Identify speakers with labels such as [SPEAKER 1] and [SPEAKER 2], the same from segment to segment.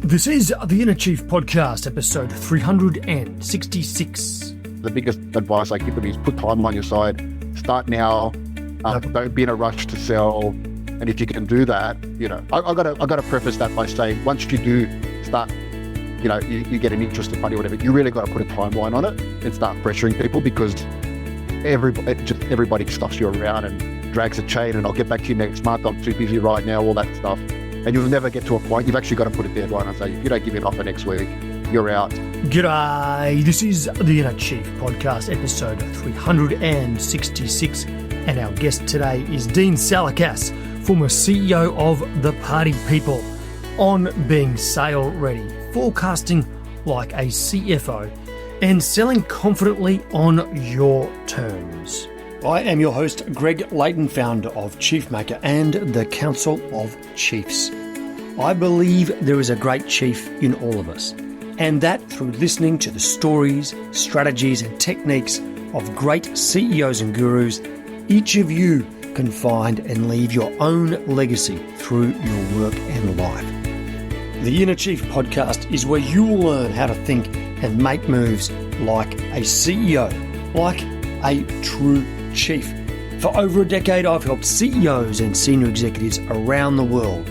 [SPEAKER 1] This is the Inner Chief Podcast, episode 366.
[SPEAKER 2] The biggest advice I give them is put time on your side. Start now. Don't be in a rush to sell. And if you can do that, I got to preface that by saying once you do start, you get an interested party or whatever, you really got to put a timeline on it and start pressuring people, because everybody stuffs you around and drags a chain and I'll get back to you next month. I'm too busy right now, all that stuff. And you'll never get to a point. You've actually got to put a deadline and say, if you don't give me an offer next week, you're out.
[SPEAKER 1] G'day, this is the Inner Chief Podcast, episode 366. And our guest today is Dean Salakas, former CEO of The Party People, on being sale ready, forecasting like a CFO, and selling confidently on your terms. I am your host, Greg Layton, founder of Chiefmaker and the Council of Chiefs. I believe there is a great chief in all of us, and that through listening to the stories, strategies, and techniques of great CEOs and gurus, each of you can find and leave your own legacy through your work and life. The Inner Chief Podcast is where you will learn how to think and make moves like a CEO, like a true chief. For over a decade, I've helped CEOs and senior executives around the world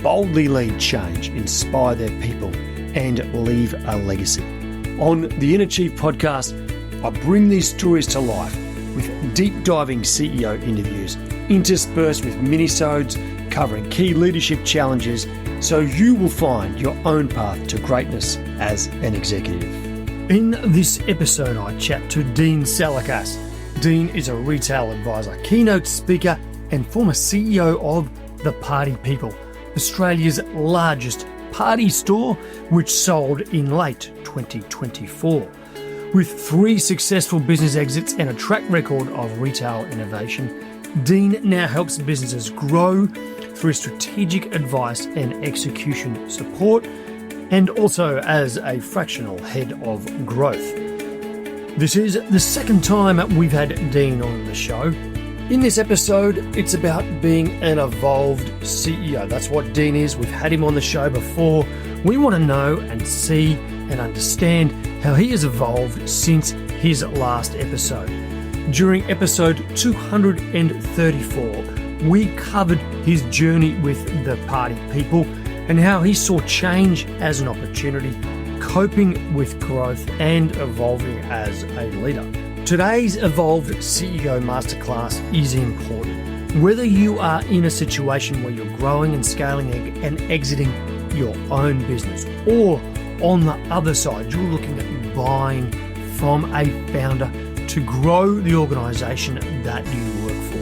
[SPEAKER 1] boldly lead change, inspire their people, and leave a legacy. On the Inner Chief Podcast, I bring these stories to life with deep diving CEO interviews, interspersed with minisodes covering key leadership challenges, so you will find your own path to greatness as an executive. In this episode, I chat to Dean Salakas. Dean is a retail advisor, keynote speaker, and former CEO of The Party People, Australia's largest party store, which sold in late 2024. With 3 successful business exits and a track record of retail innovation, Dean now helps businesses grow through strategic advice and execution support, and also as a fractional head of growth. This is the second time we've had Dean on the show. In this episode, it's about being an evolved CEO. That's what Dean is. We've had him on the show before. We want to know and see and understand how he has evolved since his last episode. During episode 234, we covered his journey with The Party People and how he saw change as an opportunity, coping with growth, and evolving as a leader. Today's Evolved CEO Masterclass is important. Whether you are in a situation where you're growing and scaling and exiting your own business, or on the other side, you're looking at buying from a founder to grow the organization that you work for.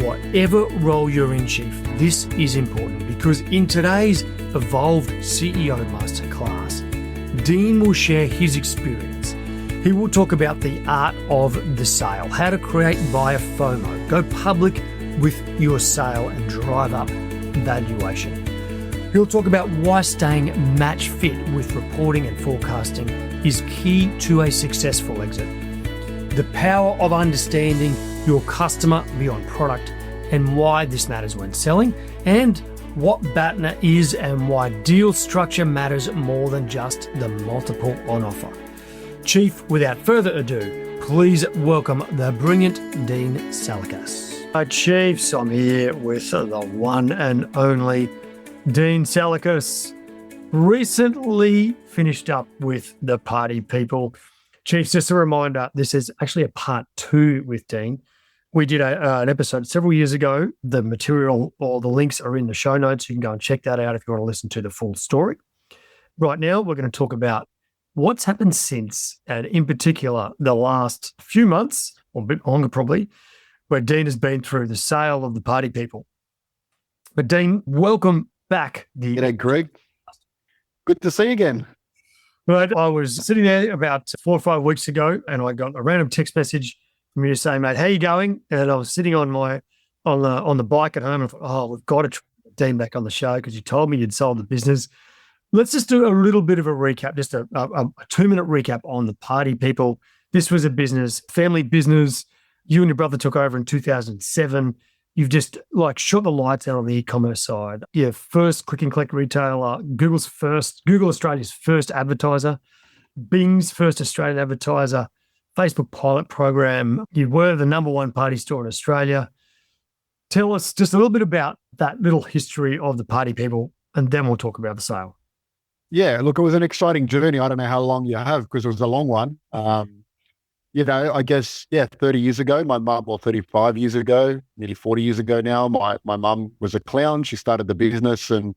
[SPEAKER 1] Whatever role you're in, Chief, this is important, because in today's Evolved CEO Masterclass, Dean will share his experience. He will talk about the art of the sale, how to create buyer FOMO, go public with your sale and drive up valuation. He'll talk about why staying match fit with reporting and forecasting is key to a successful exit, the power of understanding your customer beyond product and why this matters when selling, and what BATNA is and why deal structure matters more than just the multiple on offer. Chief, without further ado, please welcome the brilliant Dean Salakas. Hi, Chiefs. I'm here with the one and only Dean Salakas. Recently finished up with The Party People. Chiefs, just a reminder, this is actually a part 2 with Dean. We did an episode several years ago. The material or the links are in the show notes. You can go and check that out if you want to listen to the full story. Right now, we're going to talk about what's happened since, and in particular, the last few months, or a bit longer probably, where Dean has been through the sale of The Party People. But Dean, welcome back.
[SPEAKER 2] G'day, Greg. Good to see you again.
[SPEAKER 1] But I was sitting there about 4 or 5 weeks ago, and I got a random text message from you saying, "Mate, how you going?" And I was sitting on the bike at home, and I thought, "Oh, we've got to try Dean back on the show because you told me you'd sold the business." Let's just do a little bit of a recap, just a 2-minute recap on The Party People. This was a business, family business. You and your brother took over in 2007. you've just like shot the lights out on the e-commerce side. Yeah, first click and collect retailer, Google Australia's first advertiser, Bing's first Australian advertiser, Facebook pilot program. You were the number one party store in Australia. Tell us just a little bit about that little history of the Party People, and then we'll talk about the sale.
[SPEAKER 2] Yeah, look, it was an exciting journey. I don't know how long you have because it was a long one. I guess, 30 years ago, my mum, or 35 years ago, nearly 40 years ago now, my mum was a clown. She started the business and,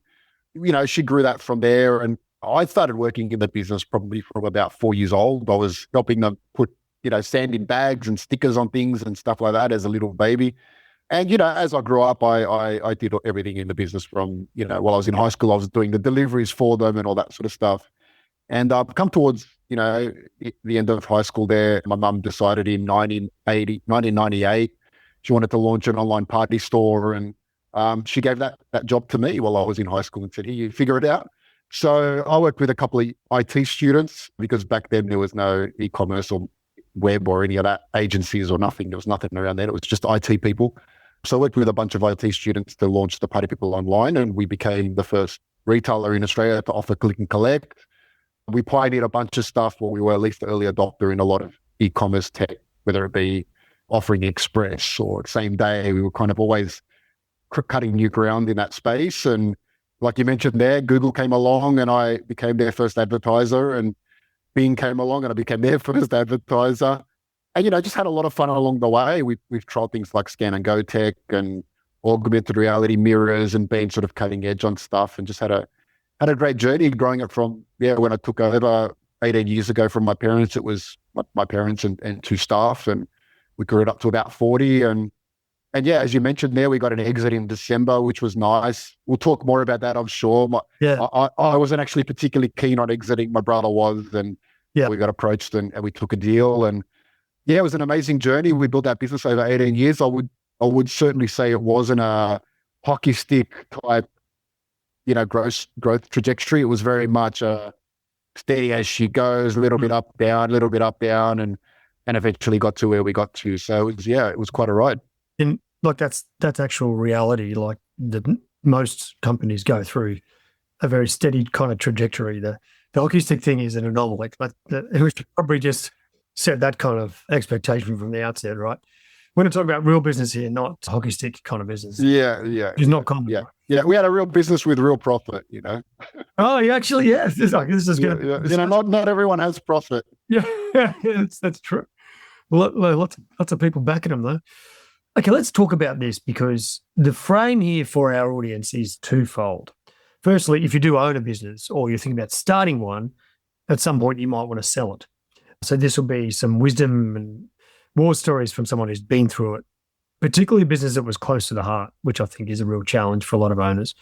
[SPEAKER 2] she grew that from there. And I started working in the business probably from about 4 years old. I was helping them put, sand in bags and stickers on things and stuff like that as a little baby. And, as I grew up, I did everything in the business from, while I was in high school, I was doing the deliveries for them and all that sort of stuff. And I've come towards, the end of high school there. My mum decided in 1998, she wanted to launch an online party store. And she gave that job to me while I was in high school and said, here, you figure it out. So I worked with a couple of IT students because back then there was no e-commerce or web or any of that agencies or nothing. There was nothing around there. It was just IT people. So I worked with a bunch of IT students to launch the Party People online, and we became the first retailer in Australia to offer click and collect. We pioneered a bunch of stuff where we were at least the early adopter in a lot of e-commerce tech, whether it be offering express or same day. We were kind of always cutting new ground in that space. And like you mentioned there, Google came along and I became their first advertiser, and Bing came along and I became their first advertiser. And, just had a lot of fun along the way. We've tried things like scan and go tech and augmented reality mirrors and been sort of cutting edge on stuff, and just had a great journey growing it from, when I took over 18 years ago from my parents. It was my parents and two staff, and we grew it up to about 40. And as you mentioned there, we got an exit in December, which was nice. We'll talk more about that, I'm sure. I wasn't actually particularly keen on exiting. My brother was, and we got approached and we took a deal. And it was an amazing journey. We built that business over 18 years. I would certainly say it wasn't a hockey stick type, growth trajectory. It was very much a steady as she goes, a little bit up, down, and eventually got to where we got to. So it was quite a ride.
[SPEAKER 1] And like that's actual reality. Like most companies go through a very steady kind of trajectory. The hockey stick thing is an anomaly. But we should probably just set that kind of expectation from the outset, right? We're going to talk about real business here, not hockey stick kind of business.
[SPEAKER 2] Yeah.
[SPEAKER 1] It's not common.
[SPEAKER 2] Yeah. Yeah. We had a real business with real profit,
[SPEAKER 1] Oh, you actually, yeah. This is good.
[SPEAKER 2] Yeah. Not everyone has profit.
[SPEAKER 1] Yeah, that's true. Well, lots of people backing them though. Okay, let's talk about this because the frame here for our audience is twofold. Firstly, if you do own a business or you're thinking about starting one, at some point you might want to sell it. So this will be some wisdom and war stories from someone who's been through it, particularly a business that was close to the heart, which I think is a real challenge for a lot of owners.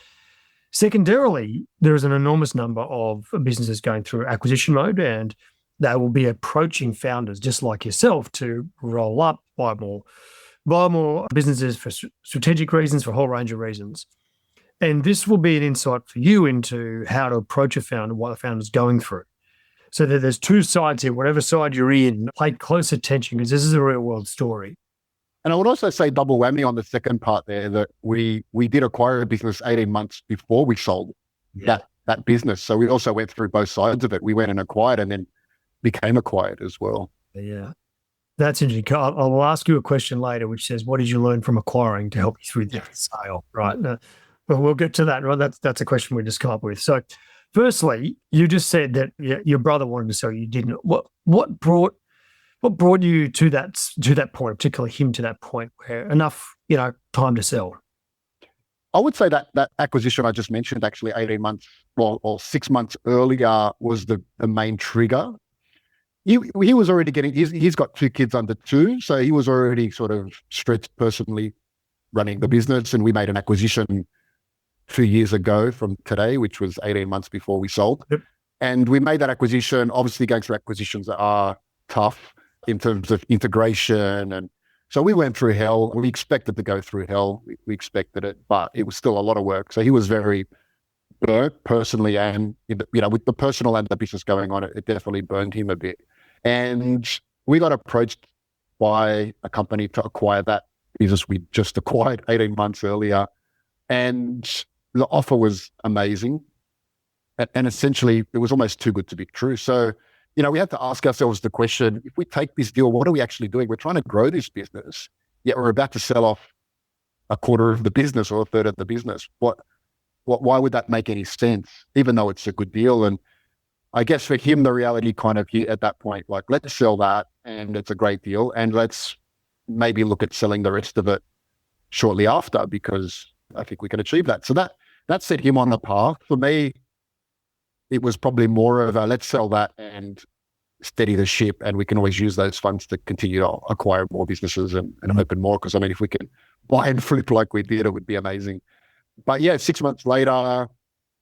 [SPEAKER 1] Secondarily, there is an enormous number of businesses going through acquisition mode, and they will be approaching founders just like yourself to roll up, buy more businesses for strategic reasons, for a whole range of reasons. And this will be an insight for you into how to approach a founder, what the founder's going through. So that there's two sides here, whatever side you're in, pay close attention because this is a real world story.
[SPEAKER 2] And I would also say double whammy on the second part there, that we did acquire a business 18 months before we sold that business. So we also went through both sides of it. We went and acquired and then became acquired as well.
[SPEAKER 1] Yeah. That's interesting. I'll ask you a question later, which says, what did you learn from acquiring to help you through the sale? Right. Well, we'll get to that. Right. That's a question we just come up with. So firstly, you just said that your brother wanted to sell, you didn't. What brought you to that point, particularly him to that point where enough, time to sell?
[SPEAKER 2] I would say that acquisition I just mentioned, actually 18 months or 6 months earlier, was the main trigger. He was already he's got 2 kids under 2, so he was already sort of stretched personally running the business, and we made an acquisition 2 years ago from today, which was 18 months before we sold.
[SPEAKER 1] Yep.
[SPEAKER 2] And we made that acquisition. Obviously, going through acquisitions are tough in terms of integration. And so we went through hell. We expected to go through hell. We expected it, but it was still a lot of work. So he was very burnt personally, and, with the personal and the business going on, it definitely burned him a bit. And we got approached by a company to acquire that business we just acquired 18 months earlier. And the offer was amazing. And essentially, it was almost too good to be true. So, we have to ask ourselves the question, if we take this deal, what are we actually doing? We're trying to grow this business, yet we're about to sell off a quarter of the business or a third of the business. Why would that make any sense, even though it's a good deal? And I guess for him, the reality kind of hit at that point, like, let's sell that and it's a great deal. And let's maybe look at selling the rest of it shortly after, because I think we can achieve that. So that set him on the path. For me, it was probably more of a, let's sell that and steady the ship, and we can always use those funds to continue to acquire more businesses and open more. Because if we can buy and flip like we did, it would be amazing. But yeah, 6 months later,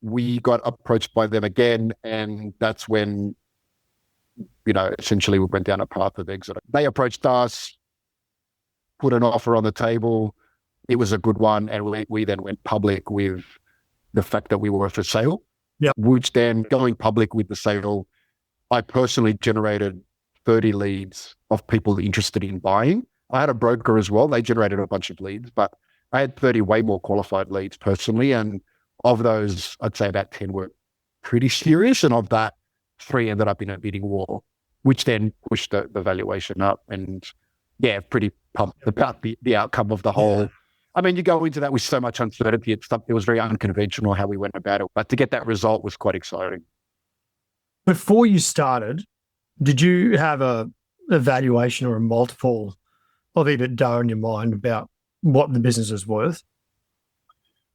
[SPEAKER 2] we got approached by them again, and that's when, essentially we went down a path of exit. They approached us, put an offer on the table. It was a good one, and we then went public with the fact that we were for sale.
[SPEAKER 1] Yeah.
[SPEAKER 2] Which then, going public with the sale, I personally generated 30 leads of people interested in buying. I had a broker as well. They generated a bunch of leads, but I had 30 way more qualified leads personally. And of those, I'd say about 10 were pretty serious. And of that, 3 ended up in a bidding war, which then pushed the valuation up. And yeah, pretty pumped about the outcome of the whole. You go into that with so much uncertainty. It was very unconventional how we went about it, but to get that result was quite exciting.
[SPEAKER 1] Before you started, did you have a valuation or a multiple of EBITDA in your mind about what the business is worth?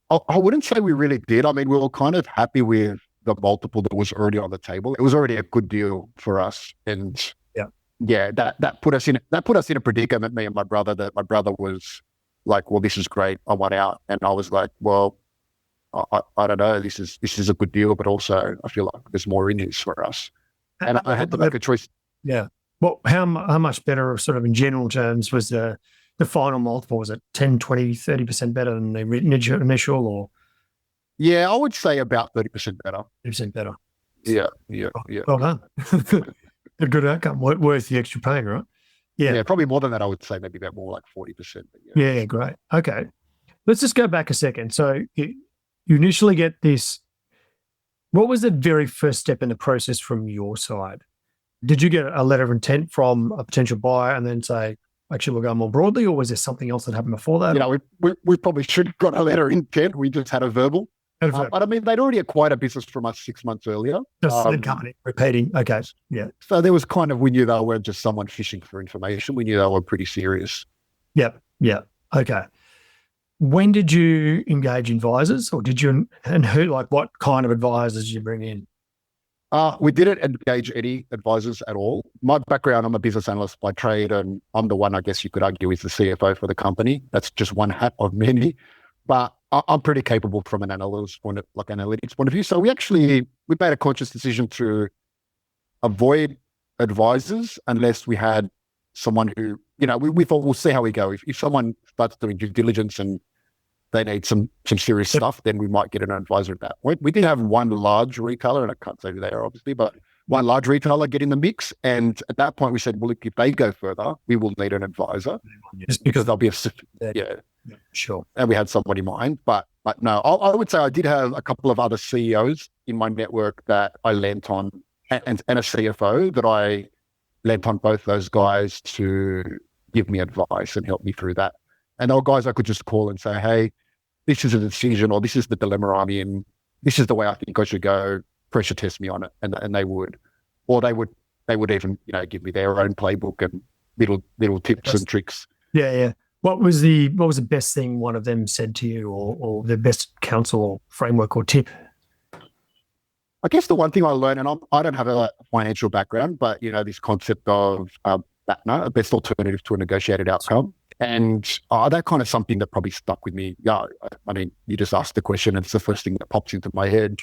[SPEAKER 2] I wouldn't say we really did. We were kind of happy with the multiple that was already on the table. It was already a good deal for us. And that put us in a predicament, me and my brother, that my brother was like, well, this is great, I want out. And I was like, well, I don't know, this is a good deal, but also I feel like there's more in this for us. And I had to make a choice. Yeah.
[SPEAKER 1] Well, how much better, sort of in general terms, was the final multiple? Was it 10, 20, 30% better than the initial, or?
[SPEAKER 2] Yeah, I would say about 30% better.
[SPEAKER 1] 30% better.
[SPEAKER 2] Yeah.
[SPEAKER 1] Well done. A good outcome. Worth the extra pain, right?
[SPEAKER 2] Yeah, probably more than that. I would say maybe about more like 40%.
[SPEAKER 1] Yeah, great. Okay. Let's just go back a second. So you initially get this. What was the very first step in the process from your side? Did you get a letter of intent from a potential buyer and then say, actually, we'll go more broadly, or was there something else that happened before that?
[SPEAKER 2] We probably should have got a letter of intent. We just had a verbal. But they'd already acquired a business from us 6 months earlier.
[SPEAKER 1] Just the company repeating. Okay. Yeah.
[SPEAKER 2] So there was we knew they weren't just someone fishing for information. We knew they were pretty serious.
[SPEAKER 1] Yep. Yeah. Okay. When did you engage advisors, or did you, and who, what kind of advisors did you bring in?
[SPEAKER 2] We didn't engage any advisors at all. My background, I'm a business analyst by trade, and I'm the one, I guess you could argue, is the CFO for the company. That's just one hat of many. But I'm pretty capable from an analytics point of view. So we made a conscious decision to avoid advisors unless we had someone who, we thought we'll see how we go. If someone starts doing due diligence and they need some serious stuff, then we might get an advisor at that point. We did have one large retailer, and I can't say who they are obviously, but one large retailer get in the mix. And at that point we said, well, if they go further, we will need an advisor, just because they'll be
[SPEAKER 1] Yeah, sure.
[SPEAKER 2] And we had someone in mind, but no, I would say I did have a couple of other CEOs in my network that I lent on, and a CFO that I lent on, both those guys to give me advice and help me through that. And they were guys I could just call and say, hey, this is a decision, or this is the dilemma I'm in. This is the way I think I should go. Pressure test me on it, and they would, or they would even give me their own playbook and little tips and tricks.
[SPEAKER 1] Yeah. What was the best thing one of them said to you, or the best counsel or framework or tip?
[SPEAKER 2] I guess the one thing I learned, and I don't have a financial background, but this concept of BATNA, a best alternative to a negotiated outcome. And that kind of something that probably stuck with me. Yeah, you just asked the question, and it's the first thing that pops into my head.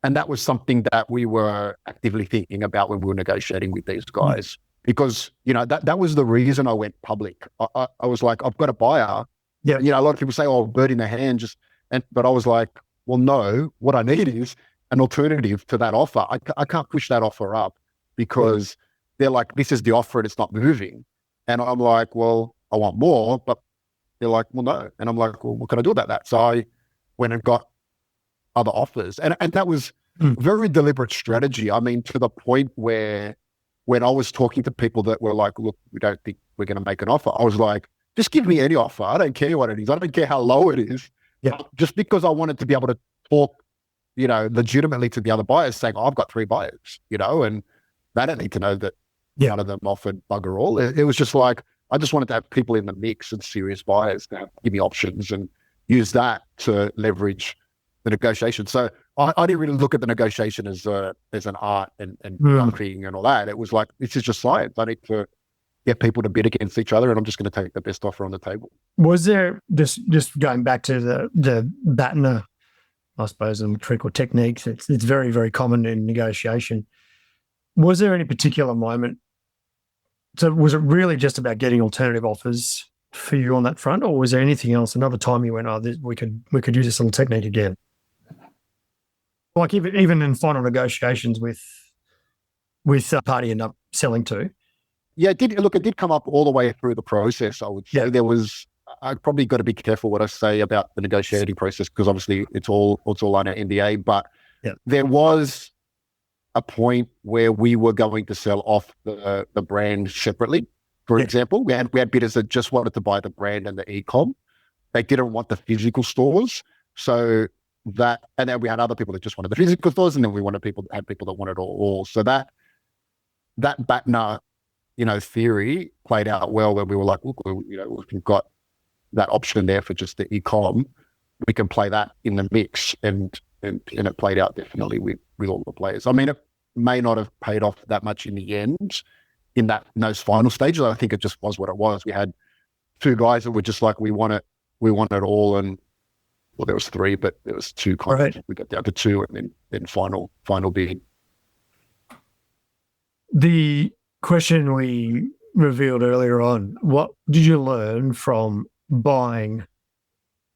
[SPEAKER 2] And that was something that we were actively thinking about when we were negotiating with these guys, because that was the reason I went public. I was like, I've got a buyer.
[SPEAKER 1] Yeah.
[SPEAKER 2] A lot of people say, "Oh, bird in the hand," but I was like, well, no. What I need is an alternative to that offer. I can't push that offer up because they're like, this is the offer and it's not moving. And I'm like, well, I want more, but They're like, well, no. And I'm like, well, what can I do about that? So I went and got other offers. And that was very deliberate strategy. I mean, to the point where when I was talking to people that were like, look, we don't think we're going to make an offer, I was like, just give me any offer. I don't care what it is. I don't care how low it is.
[SPEAKER 1] Yeah.
[SPEAKER 2] Just because I wanted to be able to talk, legitimately to the other buyers saying, I've got 3 buyers, and they don't need to know that none of them offered bugger all. It was just like, I just wanted to have people in the mix and serious buyers to give me options and use that to leverage the negotiation. So I didn't really look at the negotiation as an art and marketing and all that. It was like, this is just science. I need to get people to bid against each other, and I'm just going to take the best offer on the table.
[SPEAKER 1] Was there, just going back to the BATNA, I suppose, and trick or techniques, it's very, very common in negotiation. Was there any particular moment? So was it really just about getting alternative offers for you on that front, or was there anything else? Another time you went, we could use this little technique again. Like even in final negotiations with a party you end up selling to.
[SPEAKER 2] Yeah, it did come up all the way through the process. I would say I probably got to be careful what I say about the negotiating process, because obviously it's all on our NDA. But there was a point where we were going to sell off the brand separately. For example, we had bidders that just wanted to buy the brand and the e-com. They didn't want the physical stores. So and then we had other people that just wanted the physical stores, and then we had people that wanted all. So that BATNA, theory played out well, where we were like, look, we've got that option there for just the e-com. We can play that in the mix, and it played out definitely with all the players. I mean, it may not have paid off that much in the end, in those final stages. I think it just was what it was. We had 2 guys that were just like, we want it all, and well, there was 3, but there was 2 contracts. Right. We got down to 2, and then final bid.
[SPEAKER 1] The question we revealed earlier on, what did you learn from buying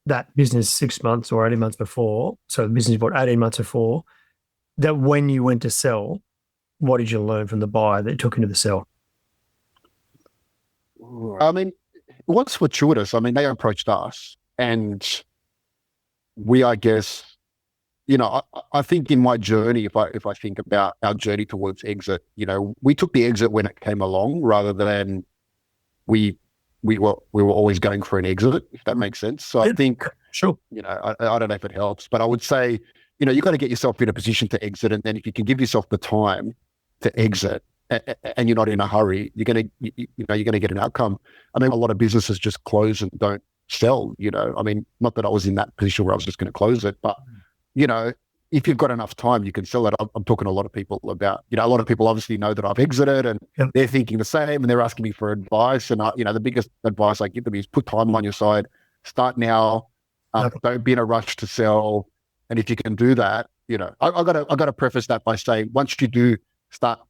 [SPEAKER 1] that business 6 months or 18 months before? So the business you bought 18 months before, that when you went to sell, what did you learn from the buyer that took into the sell?
[SPEAKER 2] I mean, what's fortuitous? I mean, they approached us, and we, I guess, I think in my journey, if I think about our journey towards exit, we took the exit when it came along, rather than we were always going for an exit, if that makes sense. So I think,
[SPEAKER 1] sure,
[SPEAKER 2] I don't know if it helps, but I would say, you got to get yourself in a position to exit, and then if you can give yourself the time to exit, and you're not in a hurry, you're gonna get an outcome. I mean, a lot of businesses just close and don't sell. I mean, not that I was in that position where I was just going to close it, but if you've got enough time, you can sell it. I'm talking to a lot of people about, a lot of people obviously know that I've exited, and they're thinking the same, and they're asking me for advice. And the biggest advice I give them is put time on your side. Start now. Don't be in a rush to sell. And if you can do that, I got to preface that by saying, once you do start,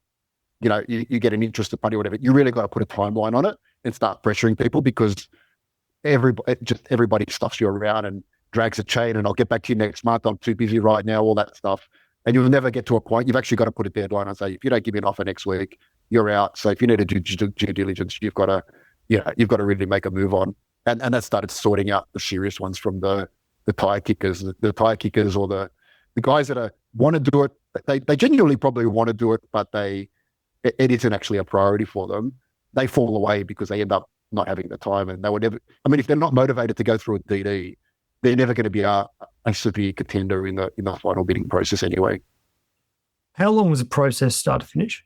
[SPEAKER 2] you get an interested party or whatever, you really got to put a timeline on it and start pressuring people, because everybody stuffs you around and drags a chain, and I'll get back to you next month. I'm too busy right now, all that stuff. And you'll never get to a point. You've actually got to put a deadline and say, if you don't give me an offer next week, you're out. So if you need to do due diligence, you've got to really make a move on. And that started sorting out the serious ones from the tire kickers, or the guys that want to do it. They genuinely probably want to do it, but it isn't actually a priority for them. They fall away because they end up not having the time, and they would never. I mean, if they're not motivated to go through a DD, they're never going to be a severe contender in the final bidding process anyway.
[SPEAKER 1] How long was the process start to finish?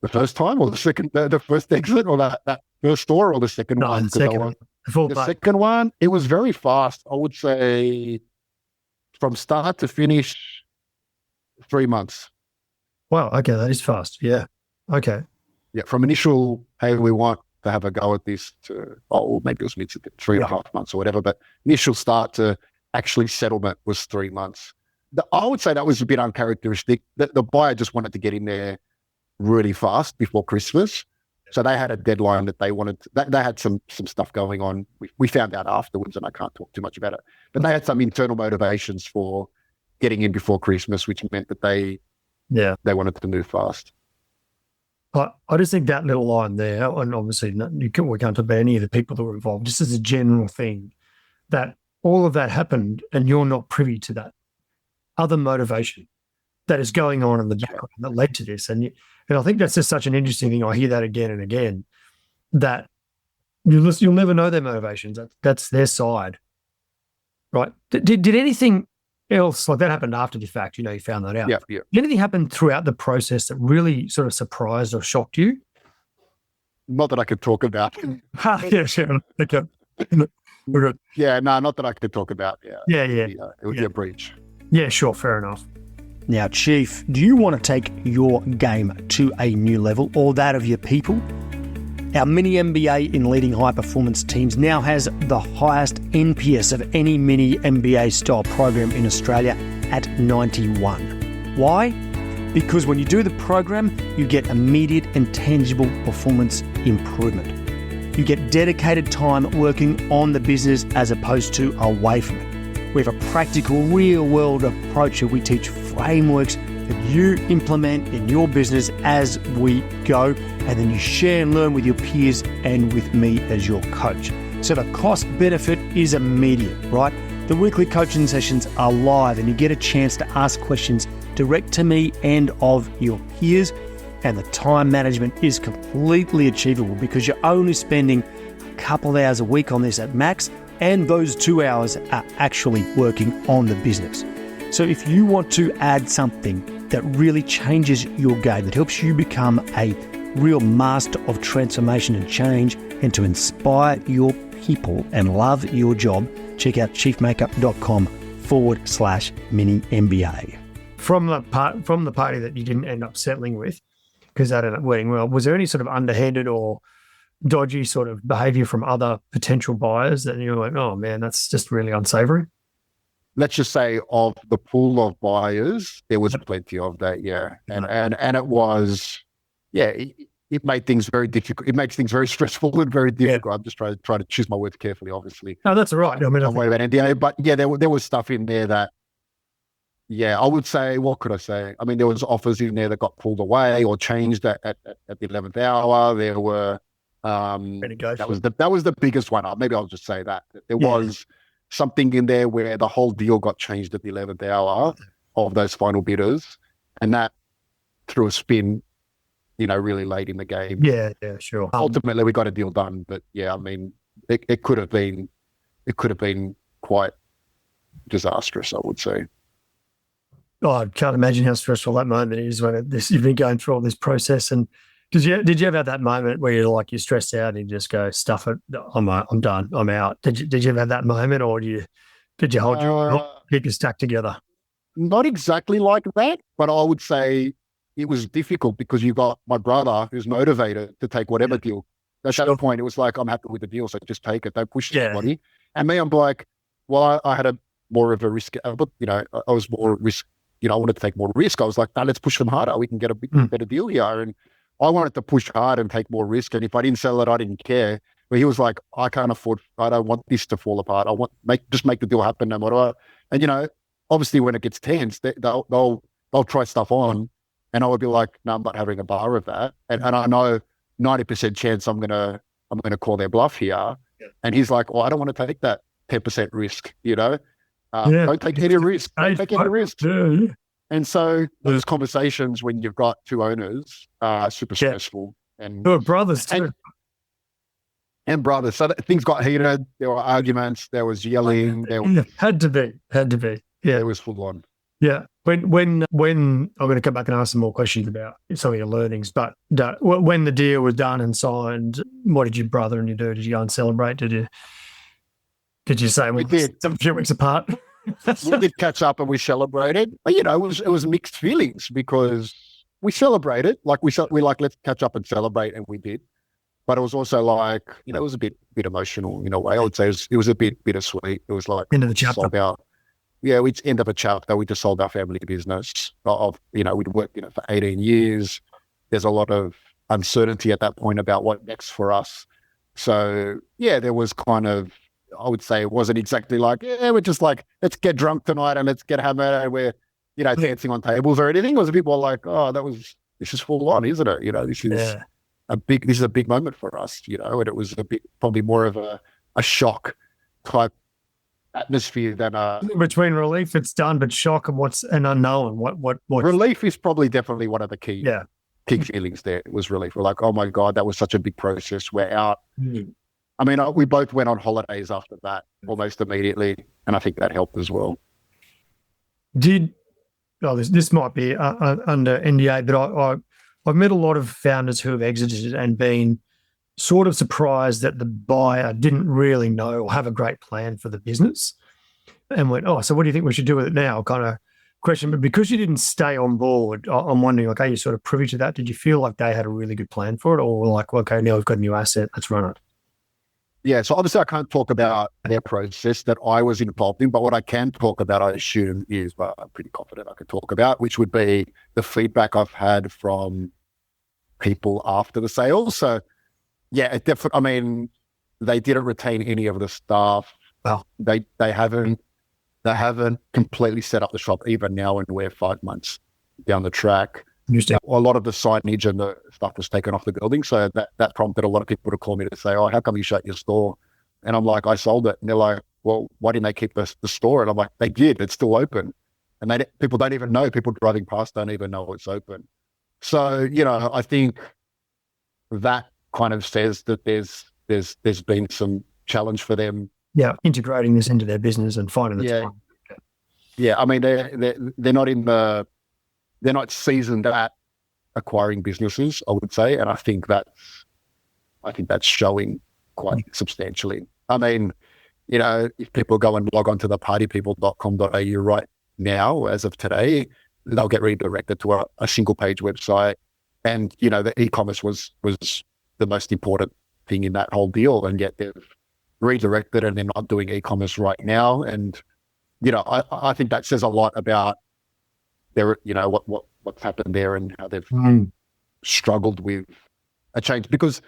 [SPEAKER 2] The first time, or the second, the first exit, or that first store, or the second one?
[SPEAKER 1] The second one.
[SPEAKER 2] The second one, it was very fast. I would say from start to finish, 3 months.
[SPEAKER 1] Wow. Okay. That is fast. Yeah. Okay.
[SPEAKER 2] Yeah. From initial, hey, we want to have a go at this, to, maybe it was 3.5 months or whatever, but initial start to actually settlement was 3 months. I would say that was a bit uncharacteristic. The buyer just wanted to get in there really fast before Christmas. So they had a deadline that they wanted. They had some stuff going on. We found out afterwards, and I can't talk too much about it. But they had some internal motivations for getting in before Christmas, which meant that they wanted to move fast.
[SPEAKER 1] I just think that little line there, and obviously we can't talk about any of the people that were involved, just as a general thing, that all of that happened and you're not privy to that other motivation that is going on in the background that led to this. And I think that's just such an interesting thing. I hear that again and again, that you'll never know their motivations. That's their side, right? Did anything else like that happened after the fact? You found that out.
[SPEAKER 2] Yeah.
[SPEAKER 1] Did anything happen throughout the process that really sort of surprised or shocked you?
[SPEAKER 2] Not that I could talk about.
[SPEAKER 1] Yeah, sure. Okay.
[SPEAKER 2] Yeah, no, not that I could talk about.
[SPEAKER 1] Yeah.
[SPEAKER 2] It would be a breach.
[SPEAKER 1] Yeah, sure. Fair enough.
[SPEAKER 3] Now, Chief, do you want to take your game to a new level or that of your people? Our mini MBA in leading high-performance teams now has the highest NPS of any mini MBA style program in Australia at 91. Why? Because when you do the program, you get immediate and tangible performance improvement. You get dedicated time working on the business as opposed to away from it. We have a practical, real-world approach where we teach frameworks that you implement in your business as we go, and then you share and learn with your peers and with me as your coach. So the cost benefit is immediate, right? The weekly coaching sessions are live and you get a chance to ask questions direct to me and of your peers, and the time management is completely achievable because you're only spending a couple of hours a week on this at max, and those 2 hours are actually working on the business. So if you want to add something that really changes your game, that helps you become a real master of transformation and change, and to inspire your people and love your job, check out chiefmakeup.com/mini MBA.
[SPEAKER 1] From the party that you didn't end up settling with, because that ended up working well, was there any sort of underhanded or dodgy sort of behavior from other potential buyers that you're like, oh man, that's just really unsavory?
[SPEAKER 2] Let's just say of the pool of buyers, there was plenty of that, yeah. And it was, yeah, it made things very difficult. It makes things very stressful and very difficult. I'm just trying to choose my words carefully, obviously.
[SPEAKER 1] No, that's all right. I mean,
[SPEAKER 2] I'm worried about NDA, but yeah, there was stuff in there that, yeah, I would say, what could I say? I mean, there was offers in there that got pulled away or changed at the 11th hour. There were, that was the biggest one. Maybe I'll just say that. There was something in there where the whole deal got changed at the 11th hour of those final bidders, and that threw a spin, really late in the game.
[SPEAKER 1] Yeah, sure.
[SPEAKER 2] Ultimately, we got a deal done, but yeah, I mean, it could have been quite disastrous, I would say.
[SPEAKER 1] Oh, I can't imagine how stressful that moment is when you've been going through all this process. And did you ever have that moment where you're stressed out and you just go, stuff it, I'm done, I'm out? Did you ever have that moment, or did you keep your stack together?
[SPEAKER 2] Not exactly like that, but I would say it was difficult because you got my brother who's motivated to take whatever deal. At that point, it was like, I'm happy with the deal, so just take it. Don't push anybody. And me, I'm like, well, I had more of a risk, but I was more risk. I wanted to take more risk. I was like, let's push them harder. We can get a bit better deal here. And I wanted to push hard and take more risk. And if I didn't sell it, I didn't care. But he was like, I can't afford, I don't want this to fall apart. I want just make the deal happen no matter what. And, obviously when it gets tense, they'll try stuff on, and I would be like, no, I'm not having a bar of that. And I know 90% chance I'm gonna call their bluff here. Yeah. And he's like, well, I don't want to take that 10% risk, Don't take any risk. Don't take any risk. Yeah. And so those conversations when you've got two owners are super stressful. And
[SPEAKER 1] brothers too.
[SPEAKER 2] And brothers. So things got heated. There were arguments. There was yelling.
[SPEAKER 1] Had to be. Yeah.
[SPEAKER 2] It was full on.
[SPEAKER 1] Yeah. When I'm going to come back and ask some more questions about some of your learnings, but when the deal was done and signed, what did your brother and you do? Did you go and celebrate? Did you say
[SPEAKER 2] we did
[SPEAKER 1] a few weeks apart?
[SPEAKER 2] We did catch up and we celebrated. But, it was mixed feelings because we celebrated, let's catch up and celebrate, and we did. But it was also like, it was a bit emotional in a way. I would say it was a bit bittersweet. It was like
[SPEAKER 1] end of the chapter.
[SPEAKER 2] It's end of a chapter. We just sold our family business. We'd worked, for 18 years. There's a lot of uncertainty at that point about what next for us. So yeah, there was kind of, I would say it wasn't exactly like, we're just like, let's get drunk tonight and let's get hammered and we're, dancing on tables or anything. It was a bit more like, oh, that was this is full on, isn't it? This is a big moment for us, and it was a bit, probably more of a shock type atmosphere than
[SPEAKER 1] between relief it's done, but shock and what's an unknown. What
[SPEAKER 2] relief is probably definitely one of the key feelings there. It was relief. We're like, oh my God, that was such a big process. We're out. I mean, we both went on holidays after that almost immediately, and I think that helped as well.
[SPEAKER 1] This might be under NDA, but I've met a lot of founders who have exited and been sort of surprised that the buyer didn't really know or have a great plan for the business and went, oh, so what do you think we should do with it now? Kind of question. But because you didn't stay on board, I'm wondering, like, are you sort of privy to that? Did you feel like they had a really good plan for it, or like, okay, now we've got a new asset, let's run it?
[SPEAKER 2] Yeah, so obviously I can't talk about their process that I was involved in, but what I can talk about, I assume, is, well, I'm pretty confident I could talk about, which would be the feedback I've had from people after the sale. So yeah, it definitely, I mean, they didn't retain any of the staff.
[SPEAKER 1] Well,
[SPEAKER 2] they haven't completely set up the shop even now, and we're 5 months down the track. A lot of the signage and the stuff was taken off the building. So that prompted a lot of people to call me to say, oh, how come you shut your store? And I'm like, I sold it. And they're like, well, why didn't they keep the store? And I'm like, they did. It's still open. And people don't even know. People driving past don't even know it's open. So, I think that kind of says that there's been some challenge for them.
[SPEAKER 1] Yeah, integrating this into their business and finding the time.
[SPEAKER 2] Yeah, I mean, they're not seasoned at acquiring businesses, I would say, and I think that's showing quite substantially. I mean, if people go and log on to the partypeople.com.au right now, as of today, they'll get redirected to a single page website, and the e-commerce was the most important thing in that whole deal, and yet they've redirected and they're not doing e-commerce right now, and I think that says a lot about their, what's happened there and how they've struggled with a change. Because,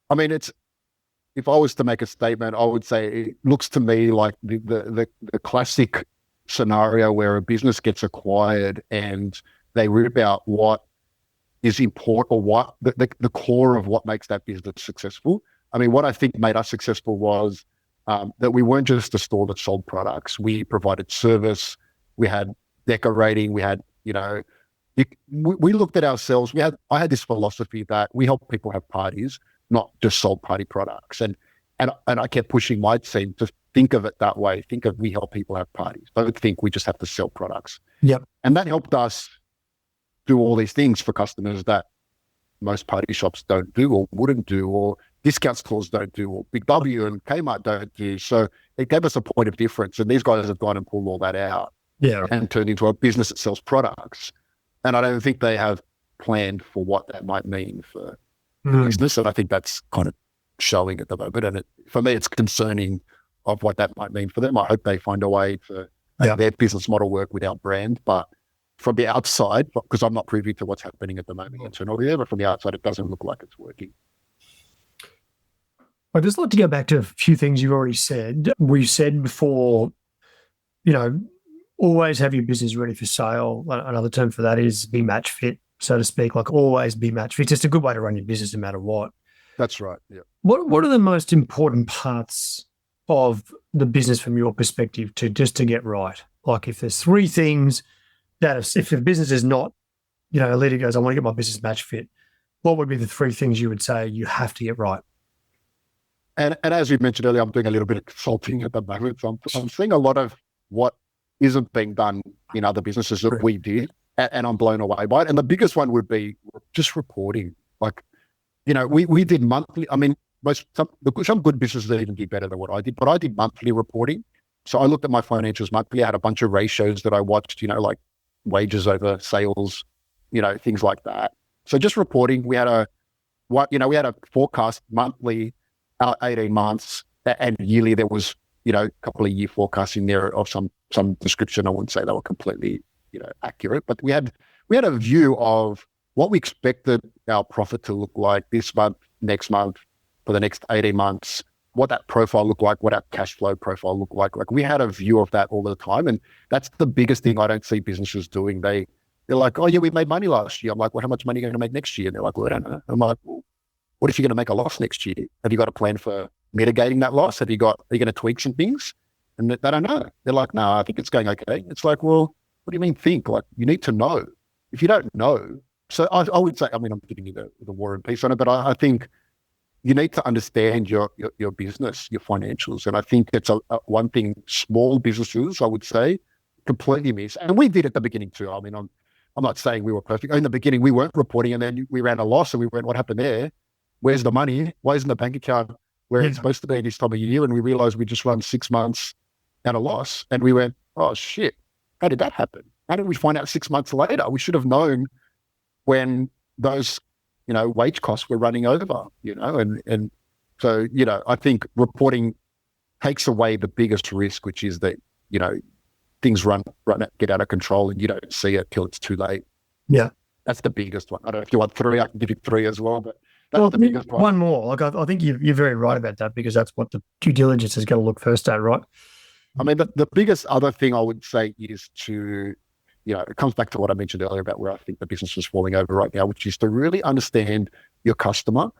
[SPEAKER 2] I mean, if I was to make a statement, I would say it looks to me like the classic scenario where a business gets acquired and they rip out what is important, or what the core of what makes that business successful. I mean, what I think made us successful was that we weren't just a store that sold products. We provided service. We had decorating. We had, we looked at ourselves. I had this philosophy that we help people have parties, not just sold party products. And I kept pushing my team to think of it that way. Think of, we help people have parties. Don't think we just have to sell products.
[SPEAKER 1] Yep.
[SPEAKER 2] And that helped us do all these things for customers that most party shops don't do, or wouldn't do, or discount stores don't do, or Big W and Kmart don't do. So it gave us a point of difference. And these guys have gone and pulled all that out.
[SPEAKER 1] Yeah.
[SPEAKER 2] And turned into a business that sells products. And I don't think they have planned for what that might mean for business. And I think that's kind of showing at the moment. And for me, it's concerning of what that might mean for them. I hope they find a way to make their business model work without brand. But from the outside, because I'm not privy to what's happening at the moment internally there, but from the outside, it doesn't look like it's working.
[SPEAKER 1] I'd just like to go back to a few things you've already said. We said before, always have your business ready for sale. Another term for that is be match fit, so to speak, like always be match fit. It's just a good way to run your business no matter what.
[SPEAKER 2] That's right, yeah. What
[SPEAKER 1] are the most important parts of the business from your perspective to get right? Like if there's three things that if the business is not, a leader goes, I want to get my business match fit, what would be the three things you would say you have to get right?
[SPEAKER 2] And as we mentioned earlier, I'm doing a little bit of consulting at the moment. So I'm seeing a lot of what isn't being done in other businesses that we did, and I'm blown away by it. And the biggest one would be just reporting. Like, we did monthly. I mean, some good businesses that even did better than what I did, but I did monthly reporting. So I looked at my financials monthly. I had a bunch of ratios that I watched, like wages over sales, things like that. So just reporting. We had a forecast monthly, 18 months, and yearly there was, a couple of year forecasts in there of some description. I wouldn't say they were completely, accurate, but we had a view of what we expected our profit to look like this month, next month, for the next 18 months, what that profile looked like, what our cash flow profile looked like. Like we had a view of that all the time. And that's the biggest thing I don't see businesses doing. They They're like, oh yeah, we made money last year. I'm like, well, how much money are you going to make next year? And they're like, well, I don't know. I'm like, well, what if you're going to make a loss next year? Have you got a plan for mitigating that loss? Are you going to tweak some things? And they don't know. They're like, no, I think it's going okay. It's like, well, what do you mean think? Like, you need to know. If you don't know, so I would say, I mean, I'm giving you the war and peace on it, but I think you need to understand your business, your financials. And I think that's one thing small businesses, I would say, completely miss. And we did at the beginning too. I mean, I'm not saying we were perfect. In the beginning, we weren't reporting, and then we ran a loss, and we went, what happened there? Where's the money? Why isn't the bank account where it's supposed to be this time of year? And we realized we just run 6 months at a loss. And we went, oh shit, how did that happen? How did we find out 6 months later? We should have known when those, wage costs were running over, and so, I think reporting takes away the biggest risk, which is that, things get out of control and you don't see it till it's too late.
[SPEAKER 3] Yeah.
[SPEAKER 2] That's the biggest one. I don't know if you want 3, I can give you 3 as well, but that's the biggest one.
[SPEAKER 1] One more. Like, I think you're very right about that, because that's what the due diligence is going to look first at, right?
[SPEAKER 2] I mean, the biggest other thing I would say is to, it comes back to what I mentioned earlier about where I think the business is falling over right now, which is to really understand your customer.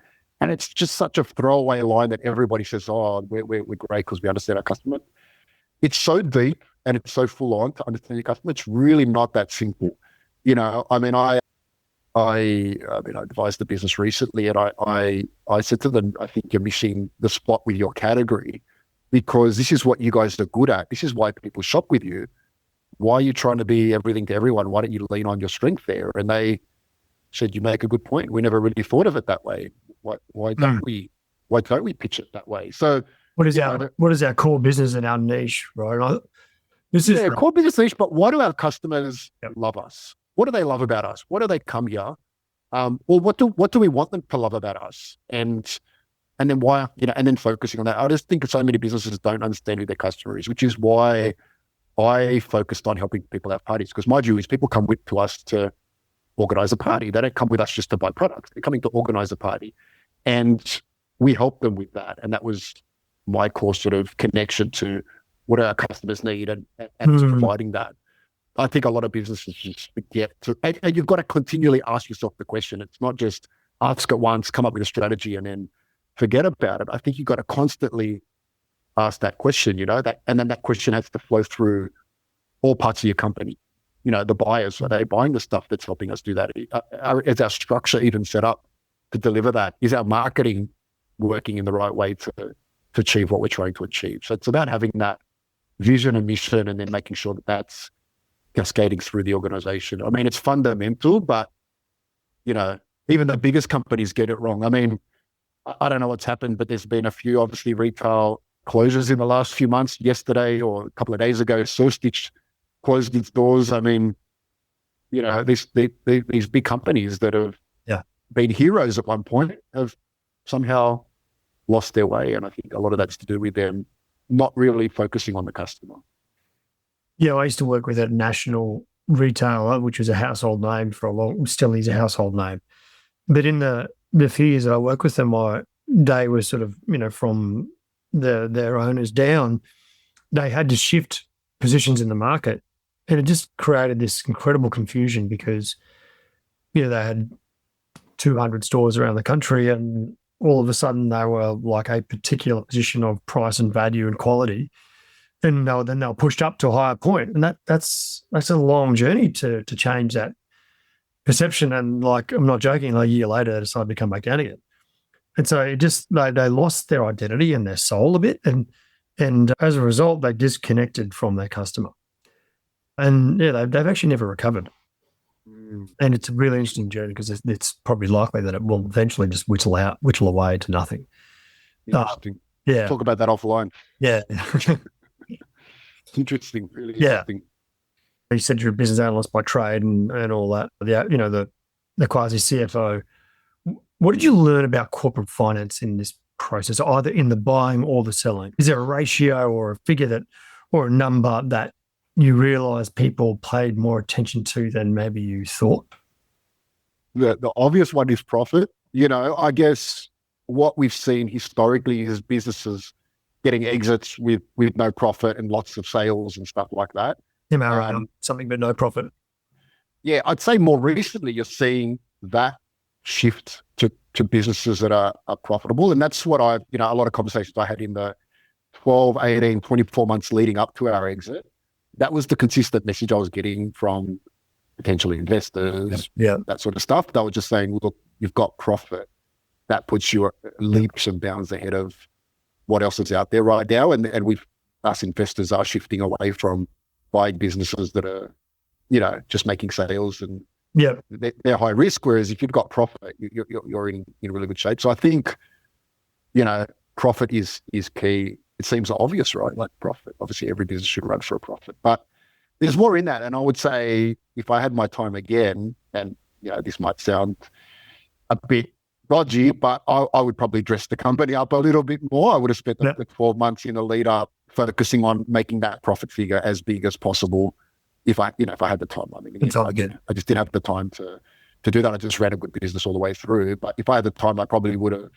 [SPEAKER 2] And it's just such a throwaway line that everybody says, oh, we're great because we understand our customer. It's so deep and it's so full on to understand your customer. It's really not that simple. I mean, I advised the business recently, and I said to them, I think you're missing the spot with your category, because this is what you guys are good at. This is why people shop with you. Why are you trying to be everything to everyone? Why don't you lean on your strength there? And they said, you make a good point. We never really thought of it that way. Why don't we pitch it that way? So
[SPEAKER 1] what is our core business and our niche, right?
[SPEAKER 2] Core business niche, but why do our customers love us? What do they love about us? What do they come here? Well, what do we want them to love about us? And then why, and then focusing on that. I just think so many businesses don't understand who their customer is, which is why I focused on helping people have parties, because my view is people come to us to organize a party. They don't come with us just to buy products. They're coming to organize a party, and we help them with that. And that was my core sort of connection to what our customers need and providing that. I think a lot of businesses just forget to, and you've got to continually ask yourself the question. It's not just ask it once, come up with a strategy, and then forget about it. I think you've got to constantly ask that question, and then that question has to flow through all parts of your company. The buyers, are they buying the stuff that's helping us do that? Is our structure even set up to deliver that? Is our marketing working in the right way to achieve what we're trying to achieve? So it's about having that vision and mission, and then making sure that that's cascading through the organization. I mean, it's fundamental, but, even the biggest companies get it wrong. I mean, I don't know what's happened, but there's been a few, obviously, retail closures in the last few months. Yesterday or a couple of days ago, Stitch closed its doors. I mean, these big companies that have been heroes at one point have somehow lost their way. And I think a lot of that's to do with them not really focusing on the customer.
[SPEAKER 1] Yeah, I used to work with a national retailer, which was a household name for still is a household name. But in the few years that I worked with them, my day was sort of, from their owners down, they had to shift positions in the market. And it just created this incredible confusion because, they had 200 stores around the country, and all of a sudden they were like a particular position of price and value and quality. And then they were pushed up to a higher point. And that's a long journey to change that perception. And like, I'm not joking, like a year later, they decided to come back down again. And so it just, they lost their identity and their soul a bit. And as a result, they disconnected from their customer. And they've actually never recovered. And it's a really interesting journey because it's probably likely that it will eventually just whittle away to nothing.
[SPEAKER 2] Interesting. Talk about that offline.
[SPEAKER 1] Yeah.
[SPEAKER 2] Interesting. Really interesting.
[SPEAKER 1] You said you're a business analyst by trade and all that. The quasi CFO. What did you learn about corporate finance in this process, either in the buying or the selling? Is there a ratio or a figure or a number that you realize people paid more attention to than maybe you thought?
[SPEAKER 2] The obvious one is profit. I guess what we've seen historically is businesses getting exits with no profit and lots of sales and stuff like that.
[SPEAKER 1] MRA, something but no profit.
[SPEAKER 2] Yeah, I'd say more recently you're seeing that shift to businesses that are profitable. And that's what a lot of conversations I had in the 12, 18, 24 months leading up to our exit. That was the consistent message I was getting from potential investors, that sort of stuff. They were just saying, look, you've got profit. That puts you leaps and bounds ahead of what else is out there right now. And us investors are shifting away from buying businesses that are, just making sales and they're high risk. Whereas if you've got profit, you're in really good shape. So I think, profit is key. It seems obvious, right? Like profit. Obviously, every business should run for a profit, but there's more in that. And I would say if I had my time again, and this might sound a bit dodgy, but I would probably dress the company up a little bit more. I would have spent the 12 months in the lead up focusing on making that profit figure as big as possible. If I had the time, I just didn't have the time to do that. I just ran a good business all the way through. But if I had the time, I probably would have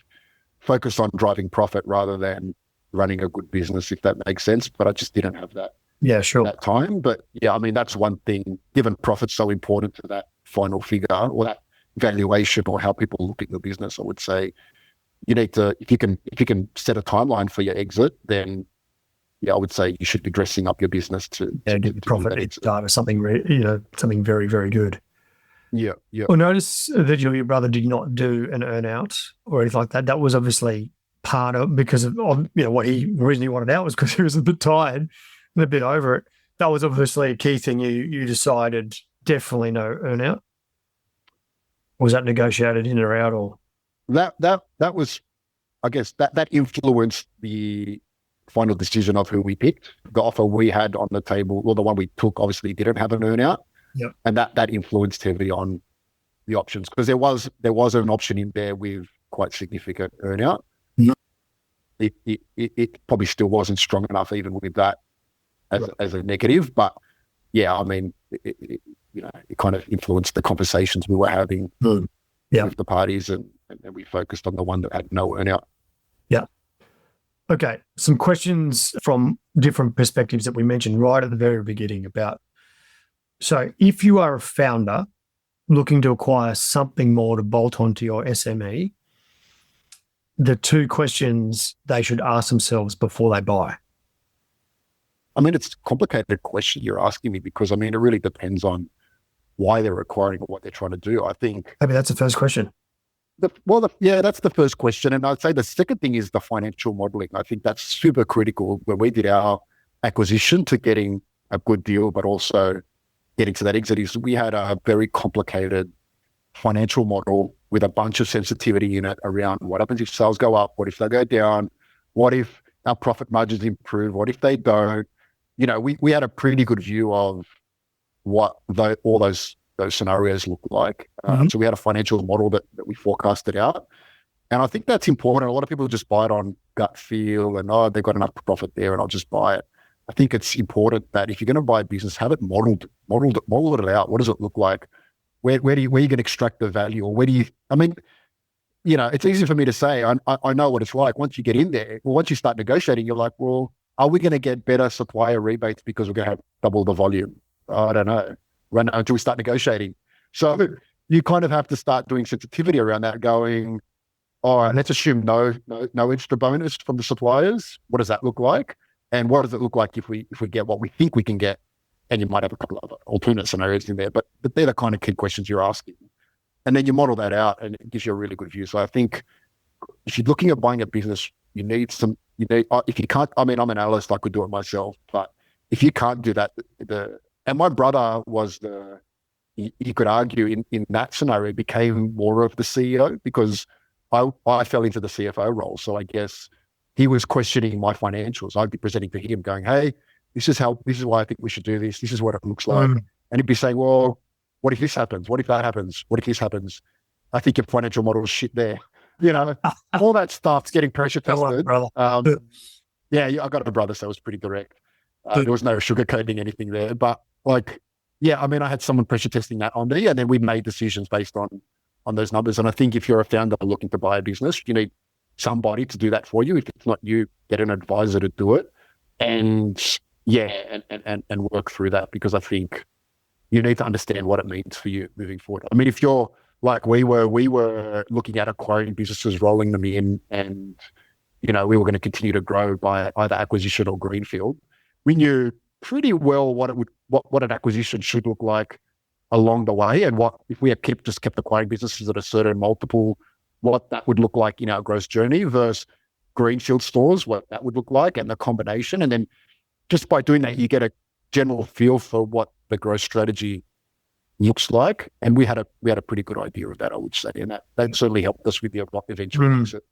[SPEAKER 2] focused on driving profit rather than running a good business, if that makes sense. But I just didn't have that.
[SPEAKER 3] Yeah, sure.
[SPEAKER 2] That time. But that's one thing, given profit's so important to that final figure or that valuation or how people look at the business, I would say you need to, if you can set a timeline for your exit, then I would say you should be dressing up your business to
[SPEAKER 3] get profit each time or something, something very, very good.
[SPEAKER 2] Yeah.
[SPEAKER 3] Well, notice that your brother did not do an earn-out or anything like that. That was obviously part of, because of what he originally wanted out was because he was a bit tired and a bit over it. That was obviously a key thing. You decided definitely no earn-out. Or was that negotiated in or out? Or
[SPEAKER 2] that was, I guess that influenced the final decision of who we picked. The offer we had on the table, well, the one we took obviously didn't have an earn-out.
[SPEAKER 3] Yep.
[SPEAKER 2] And that influenced heavily on the options, because there was an option in there with quite significant earn-out.
[SPEAKER 3] Yep.
[SPEAKER 2] It probably still wasn't strong enough even with that as a negative, but it kind of influenced the conversations we were having with the parties, and we focused on the one that had no earn-out.
[SPEAKER 3] Yeah. Okay. Some questions from different perspectives that we mentioned right at the very beginning about, so if you are a founder looking to acquire something more to bolt onto your SME, the two questions they should ask themselves before they buy.
[SPEAKER 2] It's a complicated question you're asking me, because it really depends on why they're acquiring or what they're trying to do. I think
[SPEAKER 3] maybe that's the first question.
[SPEAKER 2] That's the first question. And I'd say the second thing is the financial modeling. I think that's super critical when we did our acquisition to getting a good deal, but also getting to that exit, is we had a very complicated financial model with a bunch of sensitivity in it around what happens if sales go up, what if they go down, what if our profit margins improve, what if they don't. We had a pretty good view of what all those scenarios look like. So we had a financial model that we forecasted out. And I think that's important. A lot of people just buy it on gut feel and, they've got enough profit there and I'll just buy it. I think it's important that if you're going to buy a business, have it model it out. What does it look like? Where are you going to extract the value? Or where do you, it's easy for me to say, I know what it's like. Once you get in there, once you start negotiating, you're like, well, are we going to get better supplier rebates because we're going to have double the volume? I don't know. Run until we start negotiating. So you kind of have to start doing sensitivity around that, going, all right, let's assume no extra bonus from the suppliers. What does that look like? And what does it look like if we get what we think we can get? And you might have a couple of alternate scenarios in there, but they're the kind of key questions you're asking. And then you model that out and it gives you a really good view. So I think if you're looking at buying a business, if you can't, I'm an analyst, I could do it myself, but if you can't do that, and my brother was you could argue in that scenario became more of the CEO, because I fell into the CFO role. So I guess he was questioning my financials. I'd be presenting to him going, hey, this is why I think we should do this. This is what it looks like. And he'd be saying, well, what if this happens? What if that happens? What if this happens? I think your financial model is shit there. All that stuff's getting pressure tested. I got a brother, so it was pretty direct. There was no sugarcoating anything there. But I had someone pressure testing that on me, and then we made decisions based on those numbers. And I think if you're a founder looking to buy a business, you need somebody to do that for you. If it's not you, get an advisor to do it, and work through that, because I think you need to understand what it means for you moving forward. I mean, if you're like we were looking at acquiring businesses, rolling them in, and we were going to continue to grow by either acquisition or greenfield. We knew pretty well what an acquisition should look like along the way, and what if we had kept acquiring businesses at a certain multiple, what that would look like in our growth journey versus greenfield stores, what that would look like, and the combination. And then just by doing that, you get a general feel for what the growth strategy looks like. And we had a pretty good idea of that, I would say, and that certainly helped us with the eventual exit.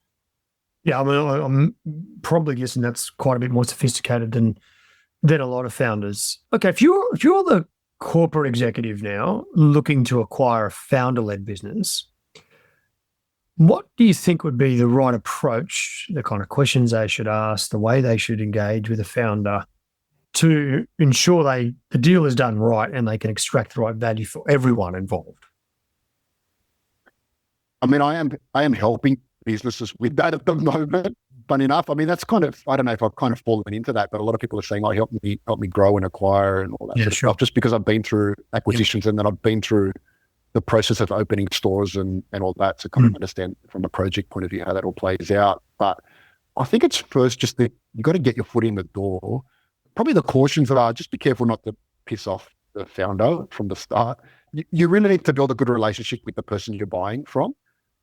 [SPEAKER 1] Yeah, I mean, I'm probably guessing that's quite a bit more sophisticated than a lot of founders. Okay, if you're the corporate executive now looking to acquire a founder-led business, what do you think would be the right approach, the kind of questions they should ask, the way they should engage with a founder to ensure the deal is done right and they can extract the right value for everyone involved?
[SPEAKER 2] I mean, I am helping businesses with that at the moment. Funny enough, I mean, that's kind of, I don't know if I've kind of fallen into that, but a lot of people are saying, help me grow and acquire and all that sort of stuff, just because I've been through acquisitions and then I've been through the process of opening stores and all that to kind of understand from a project point of view how that all plays out. But I think it's first just that you got to get your foot in the door. Probably the cautions are just be careful not to piss off the founder from the start. You really need to build a good relationship with the person you're buying from.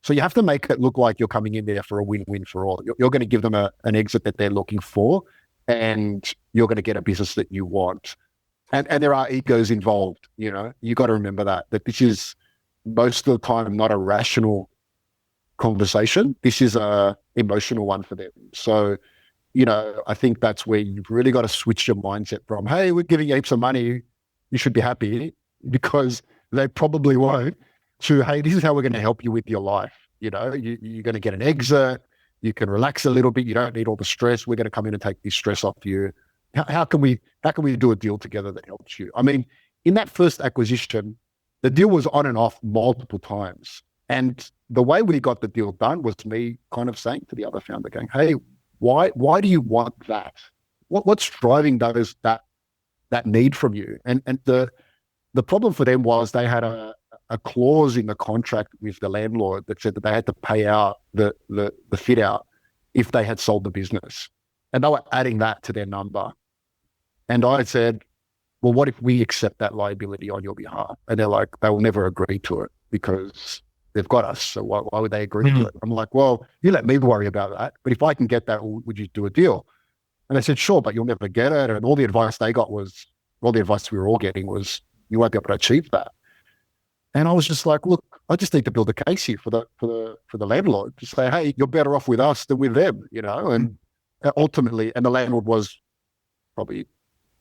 [SPEAKER 2] So you have to make it look like you're coming in there for a win-win for all. You're going to give them an exit that they're looking for, and you're going to get a business that you want. And there are egos involved. You got to remember that this is most of the time not a rational conversation. This is a emotional one for them. So, I think that's where you've really got to switch your mindset from, hey, we're giving you heaps of money, you should be happy, because they probably won't, to, hey, this is how we're going to help you with your life. You're going to get an exit. You can relax a little bit. You don't need all the stress. We're going to come in and take this stress off you. How can we do a deal together that helps you? I mean, in that first acquisition, the deal was on and off multiple times. And the way we got the deal done was me kind of saying to the other founder, going, hey, why do you want that? What's driving that need from you? And the problem for them was they had a clause in the contract with the landlord that said that they had to pay out the fit out if they had sold the business. And they were adding that to their number. And I said, well, what if we accept that liability on your behalf? And they're like, they will never agree to it because they've got us. So why would they agree to it? I'm like, well, you let me worry about that. But if I can get that, would you do a deal? And they said, sure, but you'll never get it. And all the advice we were all getting was, you won't be able to achieve that. And I was just like, look, I just need to build a case here for the landlord to say, hey, you're better off with us than with them, and ultimately, and the landlord was probably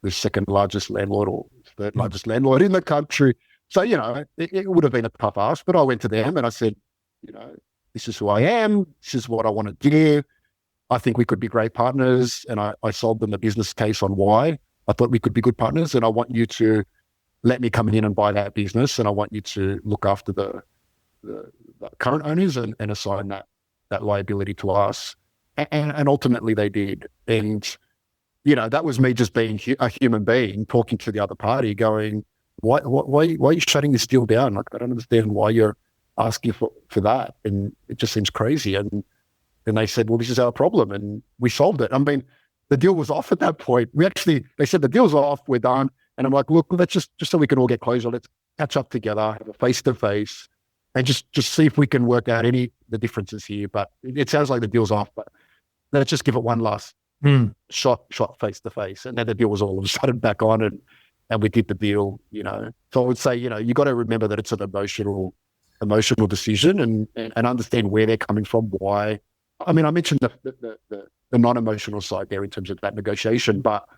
[SPEAKER 2] the second largest landlord or third largest landlord in the country. So, it would have been a tough ask, but I went to them and I said, this is who I am. This is what I want to do. I think we could be great partners. And I sold them the business case on why I thought we could be good partners. And I want you to let me come in and buy that business. And I want you to look after the current owners and assign that liability to us. And ultimately they did. And, that was me just being a human being talking to the other party going, why are you shutting this deal down? Like, I don't understand why you're asking for that. And it just seems crazy. And they said, well, this is our problem. And we solved it. I mean, the deal was off at that point. They said the deal's off, we're done. And I'm like, look, let's just so we can all get closer, let's catch up together, have a face-to-face, and just see if we can work out the differences here. But it sounds like the deal's off, but let's just give it one last shot face-to-face. And then the deal was all of a sudden back on and we did the deal, So I would say, you got to remember that it's an emotional decision and understand where they're coming from, why. I mean, I mentioned the non-emotional side there in terms of that negotiation, but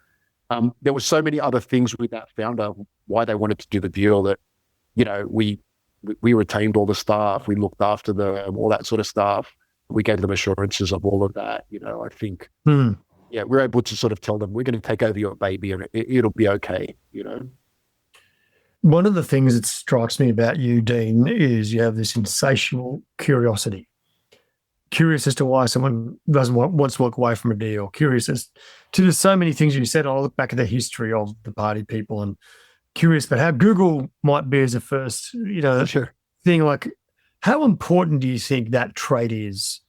[SPEAKER 2] there were so many other things with that founder, why they wanted to do the deal that, we retained all the staff, we looked after them, all that sort of stuff. We gave them assurances of all of that. I think, we're able to sort of tell them, we're going to take over your baby and it'll be okay,
[SPEAKER 1] One of the things that strikes me about you, Dean, is you have this insatiable curiosity. Curious as to why someone wants to walk away from a deal. Curious as to there's so many things you said. I look back at the history of the party people and curious about how Google might be as a first,
[SPEAKER 2] Sure.
[SPEAKER 1] thing. Like, how important do you think that trait is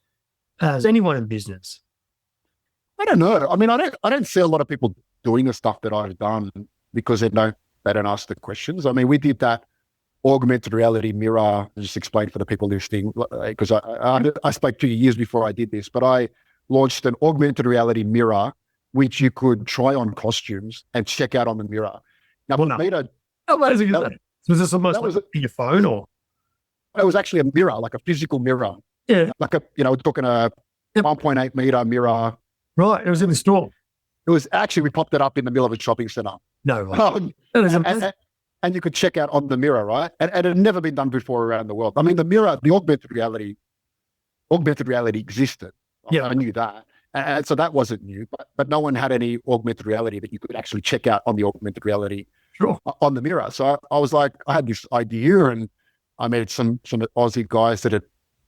[SPEAKER 1] as anyone in business?
[SPEAKER 2] I don't know. I mean, I don't see a lot of people doing the stuff that I've done because they don't ask the questions. I mean, we did that augmented reality mirror. I'll just explain for the people listening, because I spoke to you years before I did this, but I launched an augmented reality mirror which you could try on costumes and check out on the mirror. Now,
[SPEAKER 1] Well, no.
[SPEAKER 2] made a
[SPEAKER 1] How amazing is
[SPEAKER 2] that-
[SPEAKER 1] that? Was this almost
[SPEAKER 2] that was
[SPEAKER 1] like your phone or?
[SPEAKER 2] it was actually a mirror, like a physical mirror,
[SPEAKER 1] Yeah,
[SPEAKER 2] like we're talking a
[SPEAKER 1] Yep.
[SPEAKER 2] 1.8 meter mirror.
[SPEAKER 1] right. It was in the store.
[SPEAKER 2] It was actually, we popped it up in the middle of a shopping center.
[SPEAKER 1] No, way.
[SPEAKER 2] And,
[SPEAKER 1] That is amazing.
[SPEAKER 2] and you could check out on the mirror, right? And it had never been done before around the world. I mean, the mirror, the augmented reality existed.
[SPEAKER 1] Yeah.
[SPEAKER 2] I knew that. And so that wasn't new, but no one had any augmented reality that you could actually check out on the augmented reality
[SPEAKER 1] Sure.
[SPEAKER 2] on the mirror. So I was like, I had this idea, and I met some Aussie guys that are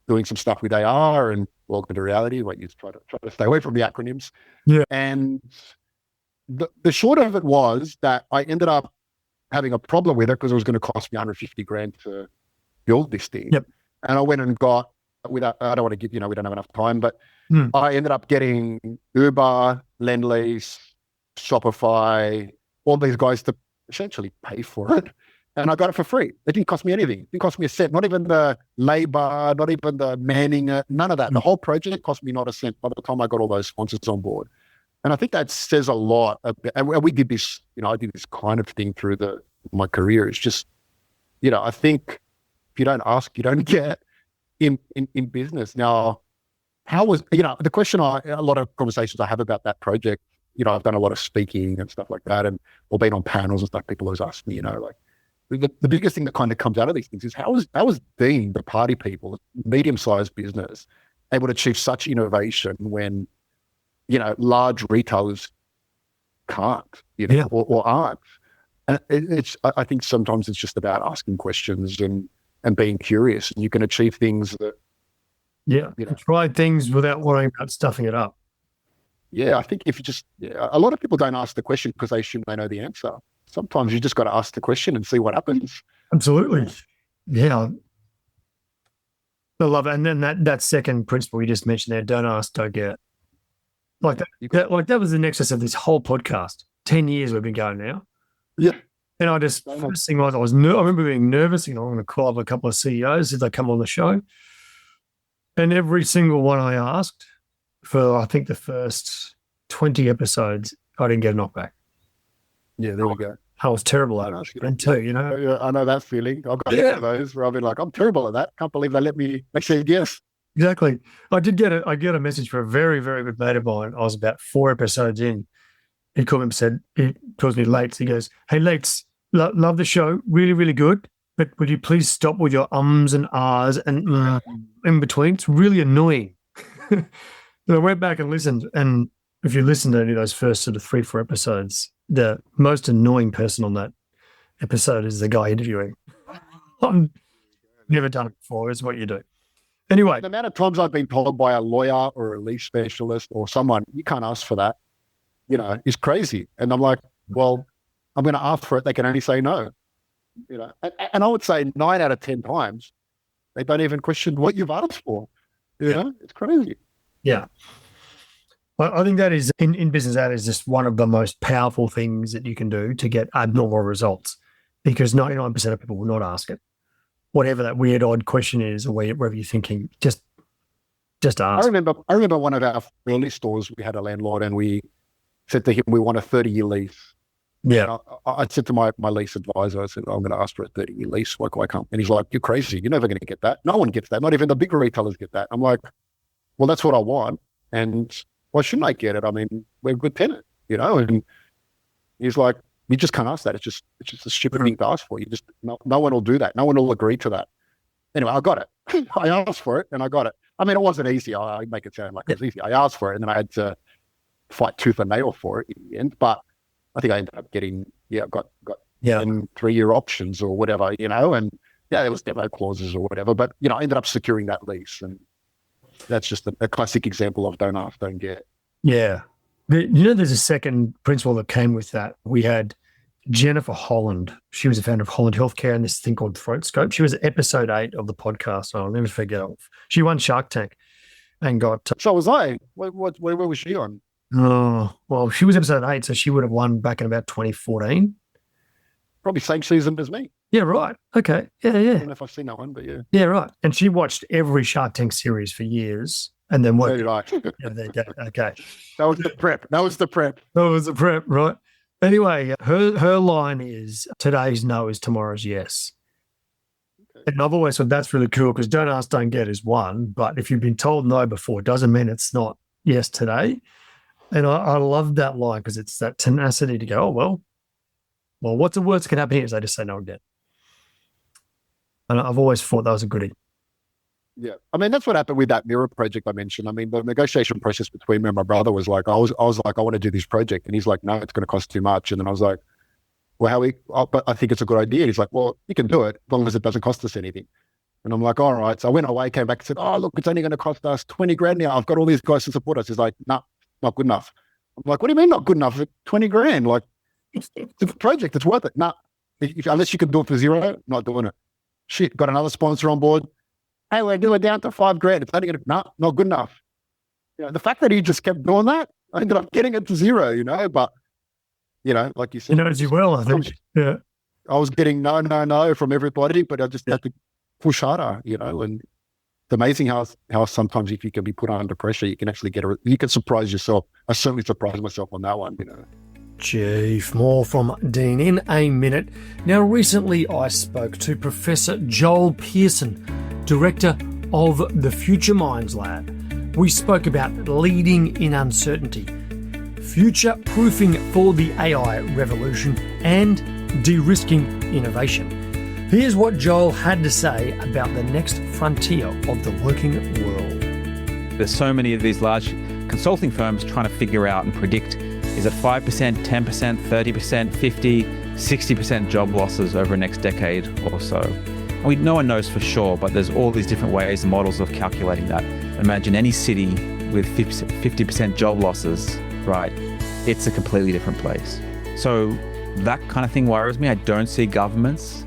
[SPEAKER 2] doing some stuff with AR and augmented reality. Like, you try to stay away from the acronyms.
[SPEAKER 1] Yeah.
[SPEAKER 2] And the short of it was that I ended up having a problem with it because it was going to cost me 150 grand to build this thing.
[SPEAKER 1] Yep.
[SPEAKER 2] And I went and got, without, I don't want to give, we don't have enough time, but I ended up getting Uber, Lendlease, Shopify, all these guys to essentially pay for it. And I got it for free. It didn't cost me anything. It didn't cost me a cent, not even the labor, not even the manning it, none of that. The whole project cost me not a cent by the time I got all those sponsors on board. And I think that says a lot. And we did this, I did this kind of thing through my career. It's just, I think if you don't ask, you don't get in business. Now, how was, the question, a lot of conversations I have about that project, I've done a lot of speaking and stuff like that, or been on panels and stuff. People always ask me, like, the biggest thing that kind of comes out of these things is how was Dean, the party people, medium-sized business, able to achieve such innovation when, large retailers can't, or aren't. And I think sometimes it's just about asking questions and being curious, and you can achieve things that.
[SPEAKER 1] Yeah. Try things without worrying about stuffing it up.
[SPEAKER 2] Yeah, I think if you just, a lot of people don't ask the question because they assume they know the answer. Sometimes you just got to ask the question and see what happens.
[SPEAKER 1] Absolutely. Yeah. I love it. And then that second principle you just mentioned there, don't ask, don't get. Like that was the nexus of this whole podcast. 10 years we've been going now.
[SPEAKER 2] Yeah.
[SPEAKER 1] And first thing was, I remember being nervous, I'm going to call up a couple of CEOs if they come on the show. And every single one I asked for, I think the first 20 episodes, I didn't get a knockback.
[SPEAKER 2] Yeah, there we go.
[SPEAKER 1] I was terrible at it. And too,
[SPEAKER 2] Yeah, I know that feeling. I've got those where I've been like, I'm terrible at that. Can't believe they said yes.
[SPEAKER 1] Exactly. I get a message for a very, very good mate of mine. I was about 4 episodes in. He called me and said, he calls me Lates. He goes, "Hey, Lates, love the show. Really, really good. But would you please stop with your ums and ahs and in between? It's really annoying." And I went back and listened. And if you listen to any of those first sort of 3-4 episodes, the most annoying person on that episode is the guy interviewing. I've never done it before. It's what you do. Anyway.
[SPEAKER 2] The amount of times I've been told by a lawyer or a lease specialist or someone, you can't ask for that, is crazy. And I'm like, well, I'm going to ask for it. They can only say no. And I would say 9 out of 10 times, they don't even question what you've asked for. It's crazy.
[SPEAKER 1] Yeah. Well, I think that is, in business, that is just one of the most powerful things that you can do to get abnormal results, because 99% of people will not ask it. Whatever that weird, odd question is, or wherever you're thinking, just ask.
[SPEAKER 2] I remember one of our early stores, we had a landlord and we said to him, we want a 30-year lease.
[SPEAKER 1] Yeah.
[SPEAKER 2] I said to my lease advisor, I said, I'm going to ask for a 30-year lease. Why can't? And he's like, you're crazy. You're never going to get that. No one gets that. Not even the big retailers get that. I'm like, well, that's what I want. And why shouldn't I get it? I mean, we're a good tenant, And he's like, you just can't ask that. It's just a stupid thing to ask for. No one will do that. No one will agree to that. Anyway, I got it. I asked for it and I got it. I mean, it wasn't easy. I make it sound like it was easy. I asked for it and then I had to fight tooth and nail for it in the end. But I think I ended up getting, got 3-year options or whatever, and there was demo clauses or whatever. But, I ended up securing that lease. And that's just a classic example of don't ask, don't get.
[SPEAKER 1] Yeah. There's a second principle that came with that. We had Jennifer Holland. She was the founder of Holland Healthcare and this thing called Throat Scope. She was episode 8 of the podcast. I'll never forget it. She won Shark Tank and got.
[SPEAKER 2] So was I. Where was she on?
[SPEAKER 1] Oh, well, she was episode 8, so she would have won back in about 2014.
[SPEAKER 2] Probably same season as me.
[SPEAKER 1] Yeah, right. Okay. Yeah.
[SPEAKER 2] I don't know if I've seen that one, but yeah.
[SPEAKER 1] Yeah, right. And she watched every Shark Tank series for years and then what?
[SPEAKER 2] So did I.
[SPEAKER 1] Yeah, there you go. Okay.
[SPEAKER 2] That was the prep.
[SPEAKER 1] That was the prep, right? Anyway, her line is, today's no is tomorrow's yes. Okay. And I've always thought that's really cool because don't ask, don't get is one. But if you've been told no before, it doesn't mean it's not yes today. And I love that line because it's that tenacity to go, well, what's the worst that can happen here is they just say no again. And I've always thought that was a goodie.
[SPEAKER 2] Yeah. I mean, that's what happened with that mirror project I mentioned. I mean, the negotiation process between me and my brother was like, I was like, I want to do this project. And he's like, no, it's going to cost too much. And then I was like, well, but I think it's a good idea. And he's like, well, you can do it as long as it doesn't cost us anything. And I'm like, all right. So I went away, came back and said, oh, look, it's only going to cost us 20 grand now. I've got all these guys to support us. He's like, no, not good enough. I'm like, what do you mean not good enough? 20 grand? Like, it's a project. It's worth it. No, unless you can do it for zero, not doing it. Shit, got another sponsor on board. Hey, we're doing it down to 5 grand. It's only going to, no, not good enough. You know, the fact that he just kept doing that, I ended up getting it to zero, you know, but, you know, like you said.
[SPEAKER 1] You know, as you will, I think. Yeah.
[SPEAKER 2] I was getting no from everybody, but I just had to push harder, you know, and it's amazing how sometimes if you can be put under pressure, you can actually you can surprise yourself. I certainly surprised myself on that one, you know.
[SPEAKER 1] Chief, more from Dean in a minute. Now, recently I spoke to Professor Joel Pearson, Director of the Future Minds Lab. We spoke about leading in uncertainty, future-proofing for the AI revolution, and de-risking innovation. Here's what Joel had to say about the next frontier of the working world.
[SPEAKER 4] There's so many of these large consulting firms trying to figure out and predict, is it 5%, 10%, 30%, 50%, 60% job losses over the next decade or so? No one knows for sure, but there's all these different ways and models of calculating that. Imagine any city with 50% job losses, right? It's a completely different place. So that kind of thing worries me. I don't see governments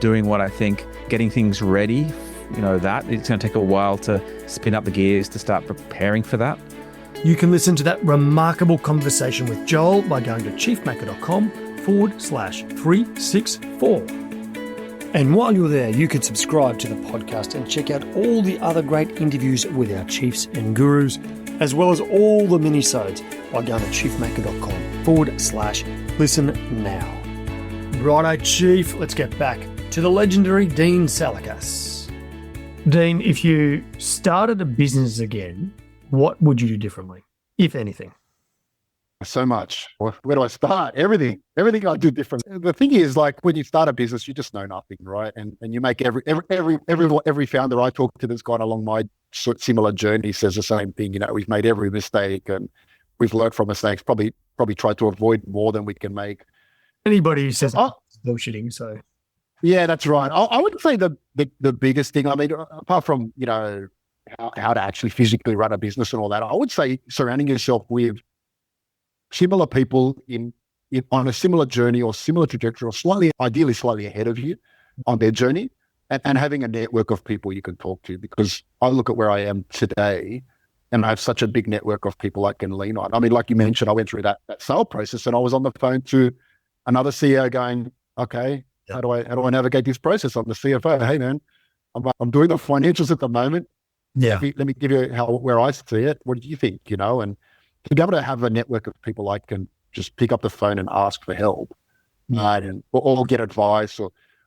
[SPEAKER 4] doing what I think, getting things ready, that it's going to take a while to spin up the gears to start preparing for that.
[SPEAKER 1] You can listen to that remarkable conversation with Joel by going to chiefmaker.com/364. And while you're there, you can subscribe to the podcast and check out all the other great interviews with our chiefs and gurus, as well as all the minisodes by going to chiefmaker.com/listen now. Righto, Chief, let's get back to the legendary Dean Salakas. Dean, if you started a business again, what would you do differently, if anything?
[SPEAKER 2] So much. Where do I start? Everything I do different. The thing is, like, when you start a business, you just know nothing, right? And you make every founder I talk to that's gone along my similar journey says the same thing. You know, we've made every mistake and we've learned from mistakes. Probably tried to avoid more than we can make.
[SPEAKER 1] Anybody who says bullshitting, so
[SPEAKER 2] yeah, that's right. I would say the biggest thing. I mean, apart from how to actually physically run a business and all that, I would say surrounding yourself with similar people on a similar journey or similar trajectory, or ideally slightly ahead of you on their journey, and having a network of people you can talk to. Because I look at where I am today, and I have such a big network of people I can lean on. I mean, like you mentioned, I went through that sale process, and I was on the phone to another CEO going, "Okay, how do I navigate this process?" I'm the CFO. Hey, man, I'm doing the financials at the moment.
[SPEAKER 1] Yeah,
[SPEAKER 2] let me give you where I see it. What do you think? And to be able to have a network of people I can just pick up the phone and ask for help, or get advice.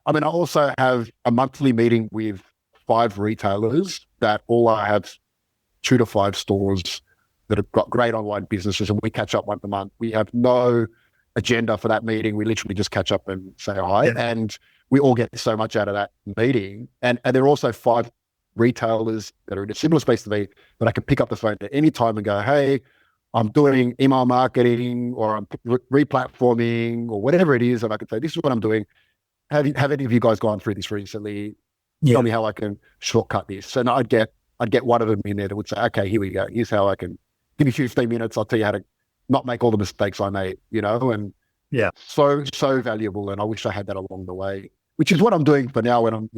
[SPEAKER 2] I also have a monthly meeting with 5 retailers that all have 2 to 5 stores that have got great online businesses, and we catch up once a month. We have no agenda for that meeting. We literally just catch up and say hi, and we all get so much out of that meeting. And there are also 5 retailers that are in a similar space to me that I can pick up the phone at any time and go, hey, I'm doing email marketing, or I'm replatforming, or whatever it is, and I can say, this is what I'm doing. Have any of you guys gone through this recently? Tell me how I can shortcut this. And I'd get one of them in there that would say, okay, here we go. Here's how I can give you 15 minutes. I'll tell you how to not make all the mistakes I made, and
[SPEAKER 1] Yeah.
[SPEAKER 2] So valuable. And I wish I had that along the way, which is what I'm doing for now when I'm,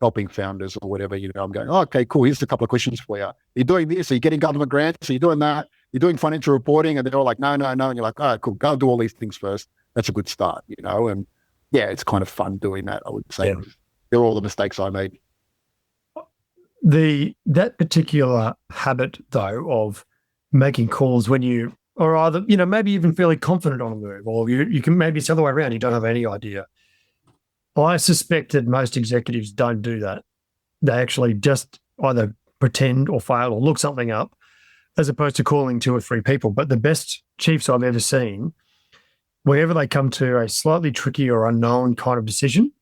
[SPEAKER 2] helping founders or whatever, I'm going, oh, okay, cool. Here's a couple of questions for you. You're doing this. Are you getting government grants? Are you doing that? You're doing financial reporting? And they're all like, no. And you're like, all right, cool. Go do all these things first. That's a good start, And yeah, it's kind of fun doing that, I would say. Yeah. They're all the mistakes I made.
[SPEAKER 1] That particular habit, though, of making calls when you are either, maybe even fairly confident on a move, or you can, maybe it's the other way around, you don't have any idea. I suspect that most executives don't do that. They actually just either pretend or fail or look something up as opposed to calling 2 or 3 people. But the best chiefs I've ever seen, whenever they come to a slightly tricky or unknown kind of decision,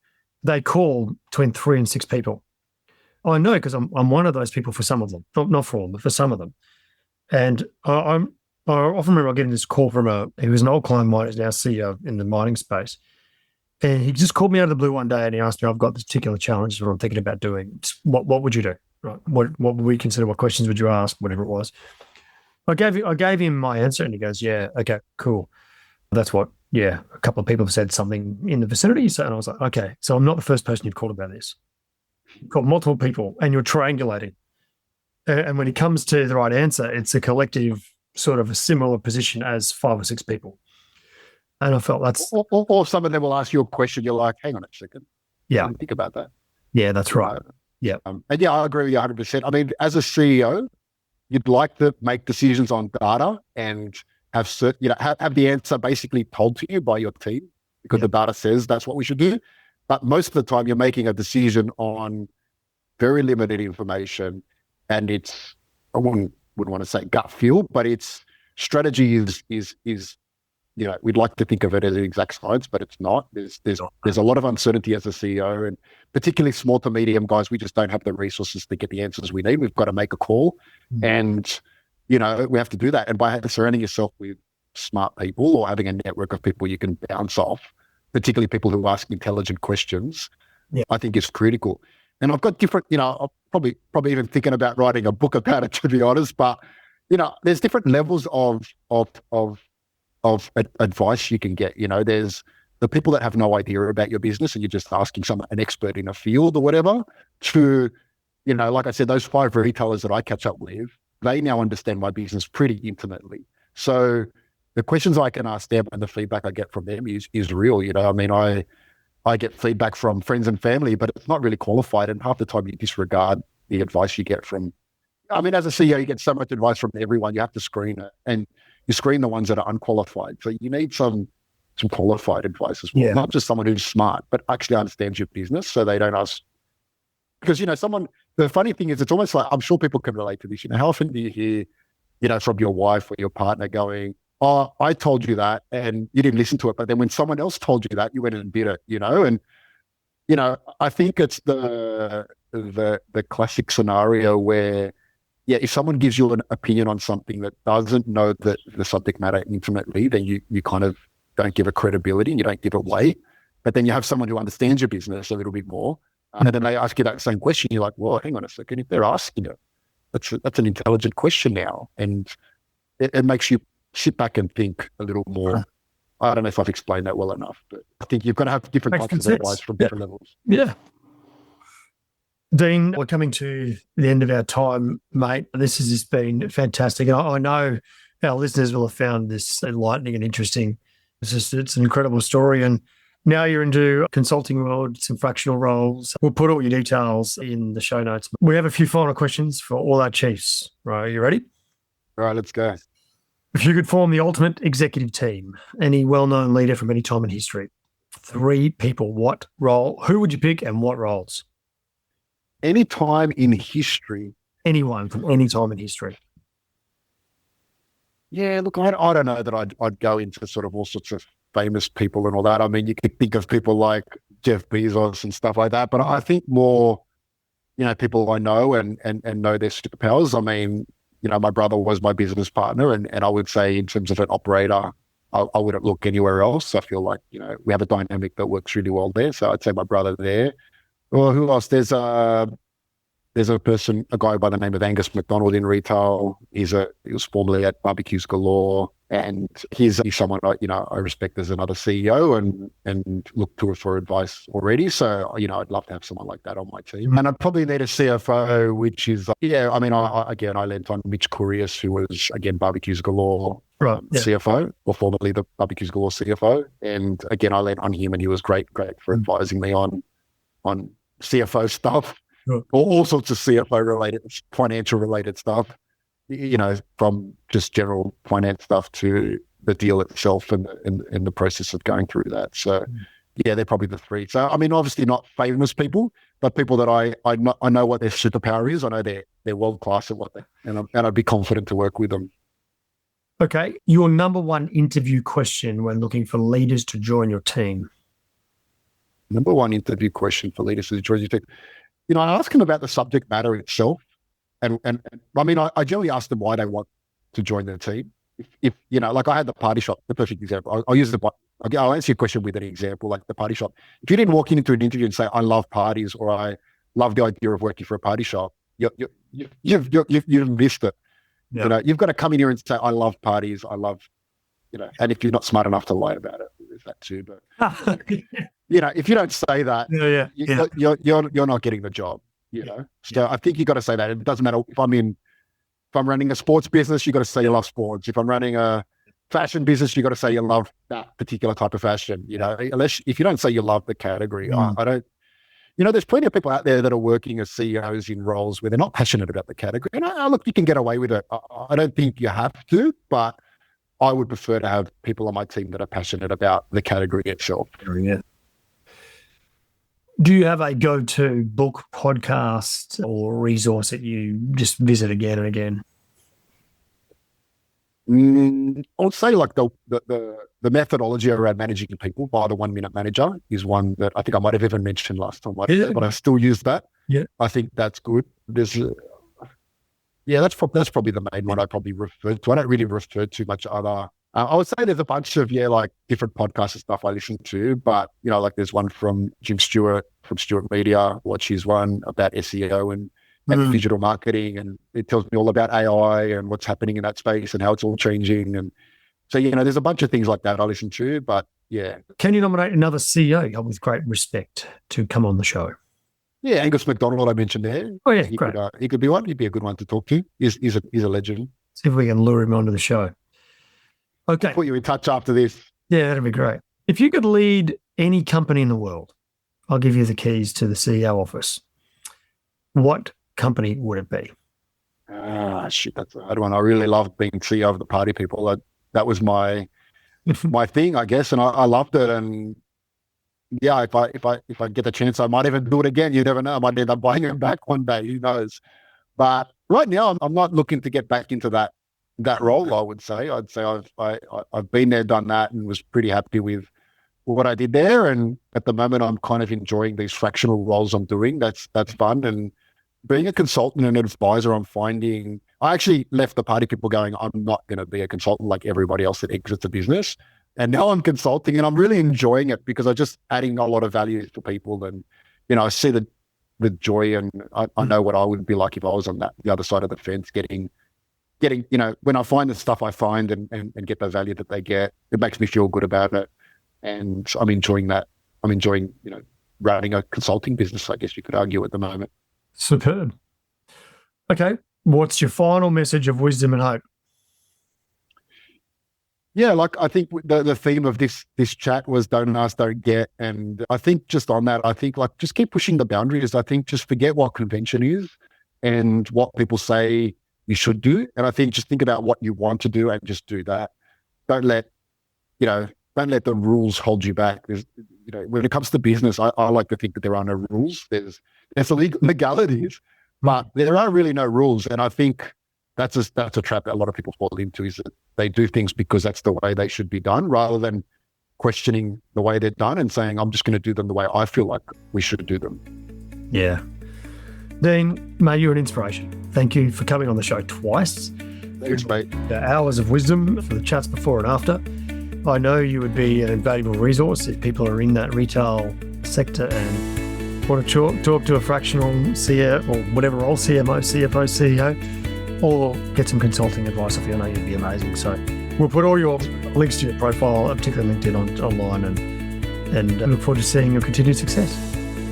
[SPEAKER 1] they call between 3 and 6 people. I know because I'm one of those people for some of them, not for all, but for some of them. And I often remember getting this call from he was an old client of mine, who's now CEO in the mining space. And he just called me out of the blue one day and he asked me, I've got this particular challenge that I'm thinking about doing. What would you do? Right? What would we consider? What questions would you ask? Whatever it was. I gave him my answer and he goes, yeah, okay, cool. That's what, a couple of people have said something in the vicinity. So, and I was like, okay, so I'm not the first person you've called about this. You've called multiple people and you're triangulating. And when it comes to the right answer, it's a collective sort of a similar position as 5 or 6 people. And I felt that's...
[SPEAKER 2] Or some of them will ask you a question. You're like, hang on a second.
[SPEAKER 1] Yeah.
[SPEAKER 2] Think about that.
[SPEAKER 1] Yeah, that's right. Yeah.
[SPEAKER 2] And yeah, I agree with you 100%. I mean, as a CEO, you'd like to make decisions on data and have the answer basically told to you by your team because the data says that's what we should do. But most of the time you're making a decision on very limited information and it's, I wouldn't want to say gut feel, but it's strategy is we'd like to think of it as an exact science, but it's not. There's a lot of uncertainty as a CEO, and particularly small to medium guys, we just don't have the resources to get the answers we need. We've got to make a call, and we have to do that. And by surrounding yourself with smart people or having a network of people you can bounce off, particularly people who ask intelligent questions, I think is critical. And I've got different, I'm probably even thinking about writing a book about it, to be honest. But there's different levels of advice you can get. There's the people that have no idea about your business and you're just asking an expert in a field or whatever, to, like I said, those 5 retailers that I catch up with, they now understand my business pretty intimately. So the questions I can ask them and the feedback I get from them is real. I mean, I get feedback from friends and family, but it's not really qualified. And half the time you disregard the advice you get from, as a CEO, you get so much advice from everyone, you have to screen it. And you screen the ones that are unqualified. So you need some qualified advice as well, not just someone who's smart, but actually understands your business so they don't ask. Because, the funny thing is, it's almost like, I'm sure people can relate to this. How often do you hear, from your wife or your partner going, oh, I told you that and you didn't listen to it. But then when someone else told you that, you went and did it, and, I think it's the classic scenario where, if someone gives you an opinion on something that doesn't know the subject matter intimately, then you kind of don't give it credibility and you don't give it weight. But then you have someone who understands your business a little bit more, and then they ask you that same question. You're like, well, hang on a second. If they're asking it, that's an intelligent question now. And it makes you sit back and think a little more. I don't know if I've explained that well enough, but I think you've got to have different types of advice from different levels.
[SPEAKER 1] Yeah. Dean, we're coming to the end of our time, mate. This has just been fantastic. And I know our listeners will have found this enlightening and interesting. It's an incredible story. And now you're into consulting world, some fractional roles. We'll put all your details in the show notes. We have a few final questions for all our chiefs. Right, are you ready?
[SPEAKER 2] All right, let's go.
[SPEAKER 1] If you could form the ultimate executive team, any well-known leader from any time in history, 3 people, what role? Who would you pick and what roles?
[SPEAKER 2] Any time in history.
[SPEAKER 1] Anyone from any time in history.
[SPEAKER 2] Yeah, look, I don't know that I'd go into sort of all sorts of famous people and all that. I mean, you could think of people like Jeff Bezos and stuff like that, but I think more, people I know and know their superpowers. I mean, my brother was my business partner, and I would say in terms of an operator, I wouldn't look anywhere else. I feel like, we have a dynamic that works really well there. So I'd say my brother there. Well, who else? There's a guy by the name of Angus McDonald in retail. He was formerly at Barbecues Galore. And he's someone I respect as another CEO and look to for advice already. So, I'd love to have someone like that on my team. And I'd probably need a CFO, which is, I lent on Mitch Curious, who was, again, Barbecues Galore CFO, or formerly the Barbecues Galore CFO. And again, I lent on him, and he was great for advising me on CFO stuff, all sorts of CFO related, financial related stuff. From just general finance stuff to the deal itself and the process of going through that. So, yeah, they're probably the three. So, obviously not famous people, but people that I know what their superpower is. I know they're world class at what and I'd be confident to work with them.
[SPEAKER 1] Okay, your number one interview question when looking for leaders to join your team.
[SPEAKER 2] Number one interview question for leaders to join your team. I ask them about the subject matter itself. And I generally ask them why they want to join the team. If like I had the party shop, the perfect example. I'll answer your question with an example, like the party shop. If you didn't walk into an interview and say, I love parties, or I love the idea of working for a party shop, you've missed it.
[SPEAKER 1] Yeah.
[SPEAKER 2] You've got to come in here and say, I love parties. I love, and if you're not smart enough to lie about it, there's that too. But, if you don't say that, you're not getting the job. So I think you got to say that. It doesn't matter if I'm running a sports business, you got to say you love sports. If I'm running a fashion business, you got to say you love that particular type of fashion. Unless if you don't say you love the category, I don't. There's plenty of people out there that are working as CEOs in roles where they're not passionate about the category. And look, you can get away with it. I don't think you have to, but I would prefer to have people on my team that are passionate about the category itself.
[SPEAKER 1] Yeah. Do you have a go-to book, podcast, or resource that you just visit again and again?
[SPEAKER 2] I would say like the methodology around managing people by the 1 Minute Manager is one that I think I might have even mentioned last time, but I still use that.
[SPEAKER 1] Yeah,
[SPEAKER 2] I think that's good. That's probably the main one I probably refer to. I don't really refer to much other. I would say there's a bunch of like different podcasts and stuff I listen to, but like there's one from Jim Stewart from Stewart Media, which is one about SEO and digital marketing, and it tells me all about AI and what's happening in that space and how it's all changing. And so there's a bunch of things like that I listen to. But yeah,
[SPEAKER 1] can you nominate another CEO with great respect to come on the show?
[SPEAKER 2] Yeah, Angus McDonald I mentioned there.
[SPEAKER 1] Oh yeah, great.
[SPEAKER 2] He could be one. He'd be a good one to talk to. He's a legend.
[SPEAKER 1] See if we can lure him onto the show. Okay.
[SPEAKER 2] I'll put you in touch after this.
[SPEAKER 1] Yeah, that'd be great. If you could lead any company in the world, I'll give you the keys to the CEO office. What company would it be?
[SPEAKER 2] Shit, that's a hard one. I really loved being CEO of the Party People. That was my thing, I guess, and I loved it. And yeah, if I get the chance, I might even do it again. You never know. I might end up buying it back one day. Who knows? But right now, I'm not looking to get back into that role. I'd say I've been there, done that, and was pretty happy with what I did there. And at the moment, I'm kind of enjoying these fractional roles I'm doing. That's fun. And being a consultant and an advisor, I'm finding I actually left the Party People going, I'm not going to be a consultant like everybody else that exits a business. And now I'm consulting, and I'm really enjoying it because I'm just adding a lot of value for people. And I see the joy, and I know what I would be like if I was on the other side of the fence, getting, when I find the stuff I find and get the value that they get, it makes me feel good about it. And I'm enjoying that. I'm enjoying, running a consulting business, I guess you could argue at the moment.
[SPEAKER 1] Superb. Okay. What's your final message of wisdom and hope?
[SPEAKER 2] Yeah, I think the theme of this chat was don't ask, don't get. And I think just on that, I think just keep pushing the boundaries. I think just forget what convention is and what people say you should do. And I think just think about what you want to do and just do that. Don't let the rules hold you back. There's, when it comes to business, I like to think that there are no rules. There's legalities, but there are really no rules. And I think that's a trap that a lot of people fall into, is that they do things because that's the way they should be done, rather than questioning the way they're done and saying, I'm just going to do them the way I feel like we should do them.
[SPEAKER 1] Yeah. Dean, mate, you're an inspiration. Thank you for coming on the show twice.
[SPEAKER 2] Thanks, mate.
[SPEAKER 1] The hours of wisdom for the chats before and after. I know you would be an invaluable resource if people are in that retail sector and want to talk to a fractional CEO or whatever role, CMO, CFO, CEO, or get some consulting advice off you. I know you'd be amazing. So We'll put all your links to your profile, particularly LinkedIn, online, and look forward to seeing your continued success.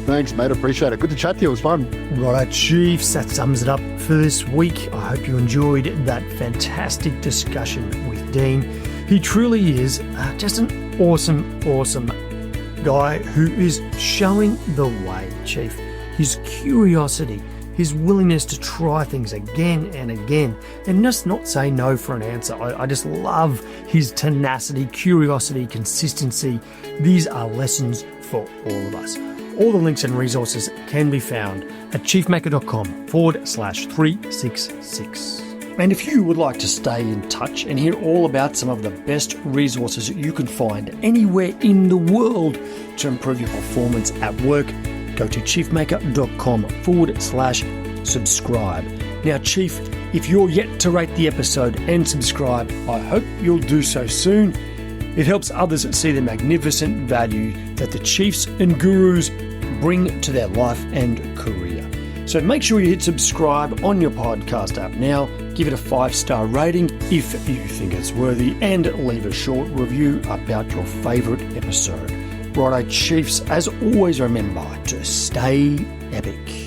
[SPEAKER 2] Thanks, mate. Appreciate it. Good to chat to you. It was fun.
[SPEAKER 1] Righto, Chiefs. That sums it up for this week. I hope you enjoyed that fantastic discussion with Dean. He truly is just an awesome guy who is showing the way, Chief. His curiosity, his willingness to try things again and again, and just not say no for an answer. I just love his tenacity, curiosity, consistency. These are lessons for all of us. All the links and resources can be found at chiefmaker.com/366. And if you would like to stay in touch and hear all about some of the best resources you can find anywhere in the world to improve your performance at work, go to chiefmaker.com/subscribe. Now, Chief, if you're yet to rate the episode and subscribe, I hope you'll do so soon. It helps others see the magnificent value that the chiefs and gurus bring to their life and career. So make sure you hit subscribe on your podcast app now, give it a 5-star rating if you think it's worthy, and leave a short review about your favourite episode. Righto, Chiefs, as always, remember to stay epic.